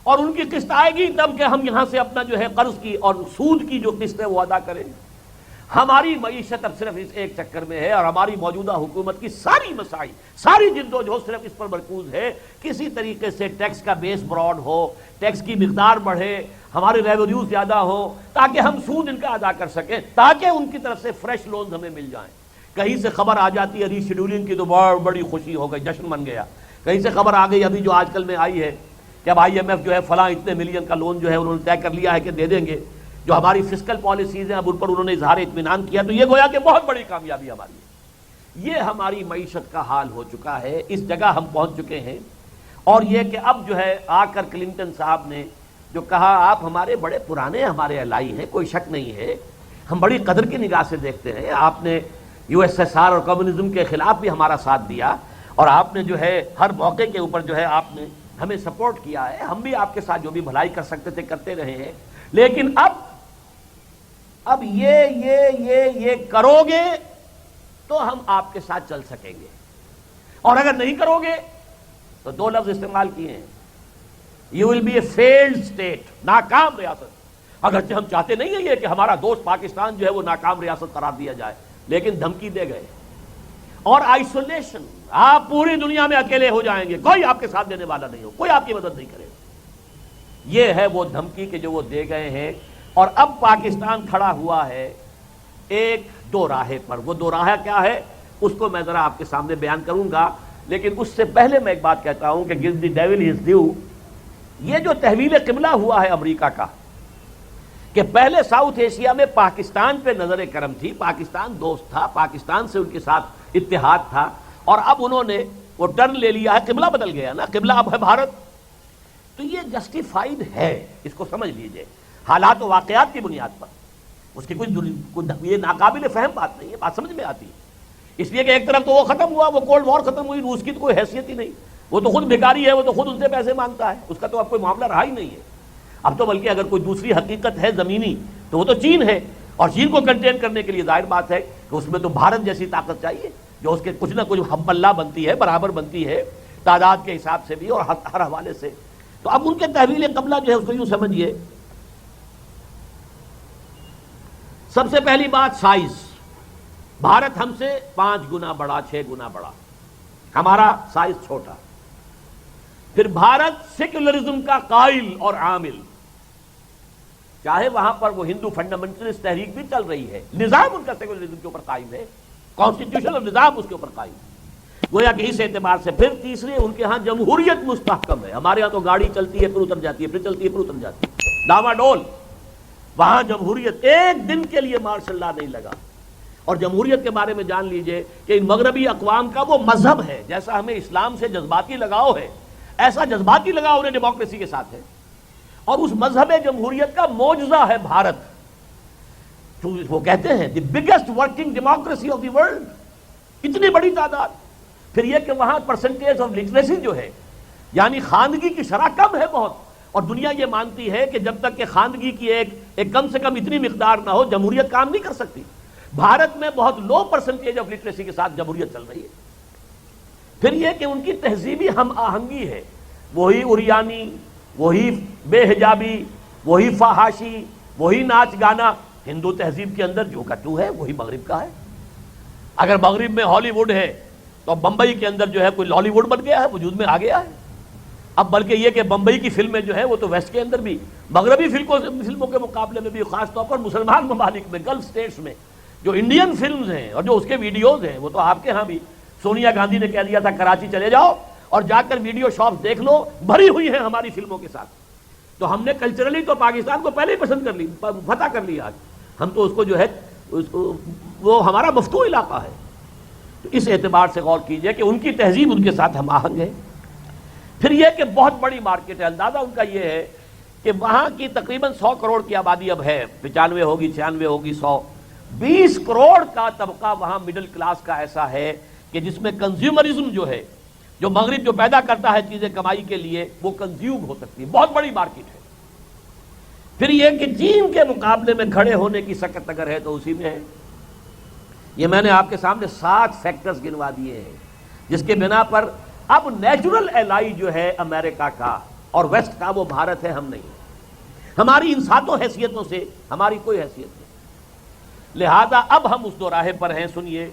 اور ان کی قسط آئے گی تب کہ ہم یہاں سے اپنا جو ہے قرض کی اور سود کی جو قسط ہے وہ ادا کریں. ہماری معیشت اب صرف اس ایک چکر میں ہے، اور ہماری موجودہ حکومت کی ساری مسائل، ساری جدوجہد صرف اس پر مرکوز ہے کسی طریقے سے ٹیکس کا بیس براڈ ہو، ٹیکس کی مقدار بڑھے، ہمارے ریونیو زیادہ ہو، تاکہ ہم سود ان کا ادا کر سکیں، تاکہ ان کی طرف سے فریش لونز ہمیں مل جائیں. کہیں سے خبر آ جاتی ہے ری شیڈولنگ کی تو بہت بڑی خوشی ہو گئی، جشن من گیا. کہیں سے خبر آ گئی ابھی جو آج کل میں آئی ہے کہ اب آئی ایم ایف جو ہے فلاں اتنے ملین کا لون جو ہے انہوں نے طے کر لیا ہے کہ دے دیں گے. جو ہماری فسکل پالیسیز ہیں اب ان پر انہوں نے اظہار اطمینان کیا، تو یہ گویا کہ بہت بڑی کامیابی ہماری ہے. یہ ہماری معیشت کا حال ہو چکا ہے، اس جگہ ہم پہنچ چکے ہیں. اور یہ کہ اب جو ہے آ کر کلنٹن صاحب نے جو کہا، آپ ہمارے بڑے پرانے ہمارے الائی ہیں، کوئی شک نہیں ہے، ہم بڑی قدر کی نگاہ سے دیکھتے ہیں. آپ نے یو ایس ایس آر اور کمیونزم کے خلاف بھی ہمارا ساتھ دیا، اور آپ نے جو ہے ہر موقع کے اوپر جو ہے آپ نے ہمیں سپورٹ کیا ہے. ہم بھی آپ کے ساتھ جو بھی بھلائی کر سکتے تھے کرتے رہے ہیں. لیکن اب یہ کرو گے تو ہم آپ کے ساتھ چل سکیں گے، اور اگر نہیں کرو گے تو 2 لفظ استعمال کیے ہیں، you will be a failed state, ناکام ریاست. اگرچہ ہم چاہتے نہیں ہیں یہ کہ ہمارا دوست پاکستان جو ہے وہ ناکام ریاست قرار دیا جائے، لیکن دھمکی دے گئے. اور آئسولیشن، آپ پوری دنیا میں اکیلے ہو جائیں گے، کوئی آپ کے ساتھ دینے والا نہیں ہو، کوئی آپ کی مدد نہیں کرے گا. یہ ہے وہ دھمکی کہ جو وہ دے گئے ہیں. اور اب پاکستان کھڑا ہوا ہے ایک دو راہے پر. وہ دو راہ کیا ہے اس کو میں ذرا آپ کے سامنے بیان کروں گا، لیکن اس سے پہلے میں ایک بات کہتا ہوں کہ give the devil his due. یہ جو تحویل قبلہ ہوا ہے امریکہ کا، کہ پہلے ساؤتھ ایشیا میں پاکستان پہ نظر کرم تھی، پاکستان دوست تھا، پاکستان سے ان کے ساتھ اتحاد تھا، اور اب انہوں نے وہ ٹرن لے لیا ہے، قبلہ بدل گیا نا، قبلہ اب ہے بھارت. تو یہ جسٹیفائیڈ ہے، اس کو سمجھ لیجئے حالات و واقعات کی بنیاد پر. اس کی کوئی یہ ناقابل فہم بات نہیں ہے، بات سمجھ میں آتی ہے. اس لیے کہ ایک طرف تو وہ ختم ہوا، وہ کولڈ وار ختم ہوئی، روس کی تو کوئی حیثیت ہی نہیں. وہ تو خود بھکاری ہے، وہ تو خود ان سے پیسے مانگتا ہے، اس کا تو اب کوئی معاملہ رہا ہی نہیں ہے۔ اب تو بلکہ اگر کوئی دوسری حقیقت ہے زمینی تو وہ تو چین ہے، اور چین کو کنٹین کرنے کے لیے ظاہر بات ہے کہ اس میں تو بھارت جیسی طاقت چاہیے جو اس کے کچھ نہ کچھ ہم پلہ بنتی ہے، برابر بنتی ہے تعداد کے حساب سے بھی اور ہر حوالے سے۔ تو اب ان کے تحویل قبلہ جو ہے اس کو یوں سمجھیے، سب سے پہلی بات سائز، بھارت ہم سے 5 گنا بڑا، 6 گنا بڑا، ہمارا سائز چھوٹا۔ پھر بھارت سیکولرزم کا قائل اور عامل، چاہے وہاں پر وہ ہندو فنڈامنٹلسٹ تحریک بھی چل رہی ہے، نظام ان کا سیکولرزم کے اوپر قائم ہے، کانسٹیٹیوشن اور نظام اس کے اوپر قائم ہے۔ گویا کہ اس اعتبار سے پھر تیسرے ان کے ہاں جمہوریت مستحکم ہے، ہمارے ہاں تو گاڑی چلتی ہے پھر اتر جاتی ہے، پھر چلتی ہے پھر اتر جاتی ہے، ڈاواڈول۔ وہاں جمہوریت، ایک دن کے لیے مارشل لا نہیں لگا۔ اور جمہوریت کے بارے میں جان لیجئے کہ ان مغربی اقوام کا وہ مذہب ہے، جیسا ہمیں اسلام سے جذباتی لگاؤ ہے ایسا جذباتی لگاؤ انہیں ڈیموکریسی کے ساتھ ہے، اور اس مذہب جمہوریت کا معجزہ ہے بھارت۔ وہ کہتے ہیں the biggest working democracy of the world, اتنی بڑی تعداد۔ پھر یہ کہ وہاں پرسنٹیج آف لٹریسی جو ہے، یعنی خواندگی کی شرح کم ہے بہت، اور دنیا یہ مانتی ہے کہ جب تک کہ خواندگی کی ایک کم سے کم اتنی مقدار نہ ہو جمہوریت کام نہیں کر سکتی۔ بھارت میں بہت لو پرسنٹیج آف لٹریسی کے ساتھ جمہوریت چل رہی ہے۔ پھر یہ کہ ان کی تہذیبی ہم آہنگی ہے، وہی اریانی، وہی بے حجابی، وہی فحاشی، وہی ناچ گانا، ہندو تہذیب کے اندر جو کٹو ہے وہی مغرب کا ہے۔ اگر مغرب میں ہالی ووڈ ہے تو بمبئی کے اندر جو ہے کوئی لالی ووڈ بن گیا ہے، وجود میں آ گیا ہے۔ اب بلکہ یہ کہ بمبئی کی فلمیں جو ہے وہ تو ویسٹ کے اندر بھی مغربی فلموں کے مقابلے میں بھی، خاص طور پر مسلمان ممالک میں، گلف سٹیٹس میں جو انڈین فلمز ہیں اور جو اس کے ویڈیوز ہیں، وہ تو آپ کے ہاں بھی سونیا گاندھی نے کہہ دیا تھا کراچی چلے جاؤ اور جا کر ویڈیو شاپس دیکھ لو، بھری ہوئی ہیں ہماری فلموں کے ساتھ۔ تو ہم نے کلچرلی تو پاکستان کو پہلے ہی پسند کر لی، فتح کر لیا، ہم تو اس کو جو ہے وہ ہمارا مفتوح علاقہ ہے۔ تو اس اعتبار سے غور کیجئے کہ ان کی تہذیب ان کے ساتھ ہم آہنگ ہے۔ پھر یہ کہ بہت بڑی مارکیٹ ہے، اندازہ ان کا یہ ہے کہ وہاں کی تقریباً 100 کروڑ کی آبادی اب ہے، 95 ہوگی، 96 ہوگی، 100، 20 کروڑ کا طبقہ وہاں مڈل کلاس کا ایسا ہے کہ جس میں کنزیومرزم جو ہے، جو مغرب جو پیدا کرتا ہے چیزیں کمائی کے لیے، وہ کنزیوم ہو سکتی ہے، بہت بڑی مارکیٹ ہے۔ پھر یہ کہ چین کے مقابلے میں کھڑے ہونے کی سکت اگر ہے تو اسی میں ہے۔ یہ میں نے آپ کے سامنے 7 فیکٹرز گنوا دیے ہیں جس کے بنا پر اب نیچرل ایلائی جو ہے امریکہ کا اور ویسٹ کا وہ بھارت ہے، ہم نہیں۔ ہماری ان 7 حیثیتوں سے ہماری کوئی حیثیت نہیں، لہذا اب ہم اس دوراہے پر ہیں۔ سنیے،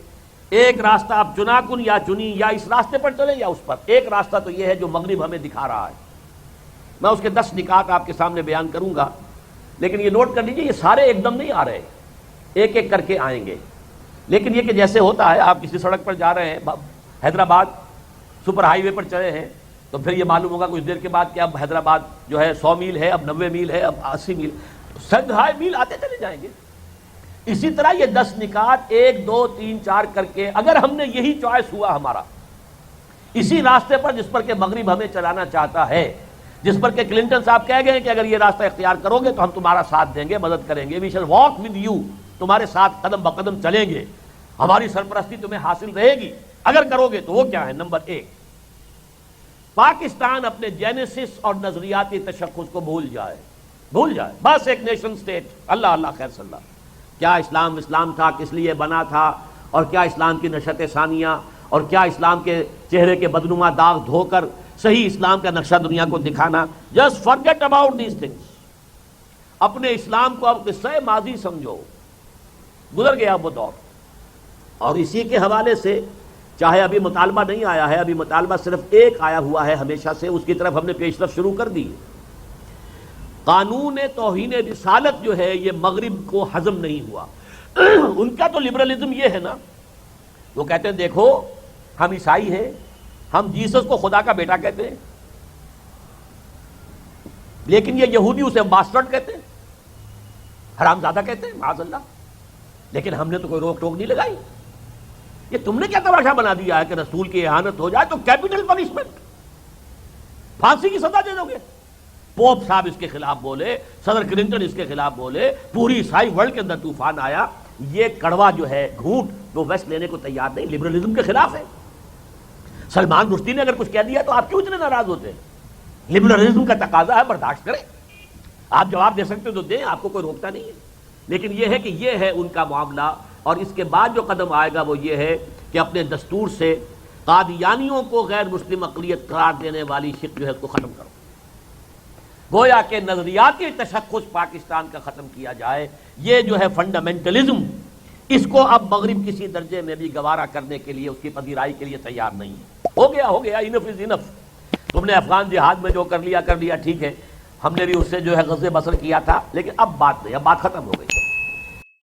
ایک راستہ آپ چنا کن یا چنی، یا اس راستے پر چلیں یا اس پر، ایک راستہ تو یہ ہے جو مغرب ہمیں دکھا رہا ہے۔ میں اس کے 10 نکات آپ کے سامنے بیان کروں گا، لیکن یہ نوٹ کر لیجیے یہ سارے ایک دم نہیں آ رہے، ایک ایک کر کے آئیں گے۔ لیکن یہ کہ جیسے ہوتا ہے، آپ کسی سڑک پر جا رہے ہیں، حیدرآباد سپر ہائی وے پر چلے ہیں، تو پھر یہ معلوم ہوگا کچھ دیر کے بعد کہ اب حیدرآباد جو ہے 100 میل ہے، اب 90 میل ہے، اب 80 میل، 100 میل آتے چلے جائیں گے۔ اسی طرح یہ 10 نکات 1 2 3 4 کر کے، اگر ہم نے یہی چوائس ہوا ہمارا اسی راستے پر جس پر کہ مغرب ہمیں چلانا چاہتا ہے، جس پر کہ کلنٹن صاحب کہہ گئے کہ اگر یہ راستہ اختیار کرو گے تو ہم تمہارا ساتھ دیں گے، مدد کریں گے، وی شل واک ود یو، تمہارے ساتھ قدم بقدم چلیں گے، ہماری سرپرستی تمہیں حاصل رہے گی اگر کرو گے تو۔ وہ کیا ہے؟ نمبر 1، پاکستان اپنے جینیسس اور نظریاتی تشخص کو بھول جائے، بس ایک نیشن سٹیٹ، اللہ اللہ خیر صلی اللہ۔ کیا اسلام تھا، کس لیے بنا تھا، اور کیا اسلام کی نشأت ثانیہ، اور کیا اسلام کے چہرے کے بدنما داغ دھو کر صحیح اسلام کا نقشہ دنیا کو دکھانا۔ Just forget about these things, اپنے اسلام کو اب قصہ ماضی سمجھو، گزر گیا وہ دور۔ اور اسی کے حوالے سے چاہے ابھی مطالبہ نہیں آیا ہے، ابھی مطالبہ صرف ایک آیا ہوا ہے ہمیشہ سے، اس کی طرف ہم نے پیش رفت شروع کر دی۔ قانون توہین رسالت جو ہے یہ مغرب کو ہضم نہیں ہوا۔ ان کا تو لبرلزم یہ ہے نا، وہ کہتے ہیں دیکھو ہم عیسائی ہیں، ہم جیسس کو خدا کا بیٹا کہتے ہیں، لیکن یہ یہودی اسے باسٹرڈ کہتے ہیں، حرامزادہ کہتے ہیں معاذ اللہ، لیکن ہم نے تو کوئی روک ٹوک نہیں لگائی۔ یہ تم نے کیا تماشا بنا دیا ہے کہ رسول کی اہانت ہو جائے تو کیپٹل پنشمنٹ، پھانسی کی سزا دے دو گے۔ پوپ صاحب اس کے خلاف بولے، صدر کلنٹن اس کے خلاف بولے، پوری عیسائی ورلڈ کے اندر طوفان آیا۔ یہ کڑوا جو ہے گھونٹ وہ ویسٹ لینے کو تیار نہیں، لبرلزم کے خلاف ہے۔ سلمان رشدی نے اگر کچھ کہہ دیا تو آپ کیوں اتنے ناراض ہوتے ہیں؟ لبرلزم کا تقاضا ہے، برداشت کریں، آپ جواب دے سکتے تو دیں، آپ کو کوئی روکتا نہیں ہے، لیکن یہ ہے کہ یہ ہے ان کا معاملہ۔ اور اس کے بعد جو قدم آئے گا وہ یہ ہے کہ اپنے دستور سے قادیانیوں کو غیر مسلم اقلیت قرار دینے والی شک جو ہے اس کو ختم کرو، گویا کہ نظریاتی تشخص پاکستان کا ختم کیا جائے۔ یہ جو ہے فنڈامنٹلزم، اس کو اب مغرب کسی درجے میں بھی گوارا کرنے کے لیے، اس کی پذیرائی کے لیے تیار نہیں ہے۔ ہو گیا، انف از انف۔ تم نے افغان جہاد میں جو کر لیا ٹھیک ہے، ہم نے بھی اس سے جو ہے غزے بسر کیا تھا، لیکن اب بات نہیں، اب بات ختم ہو گئی۔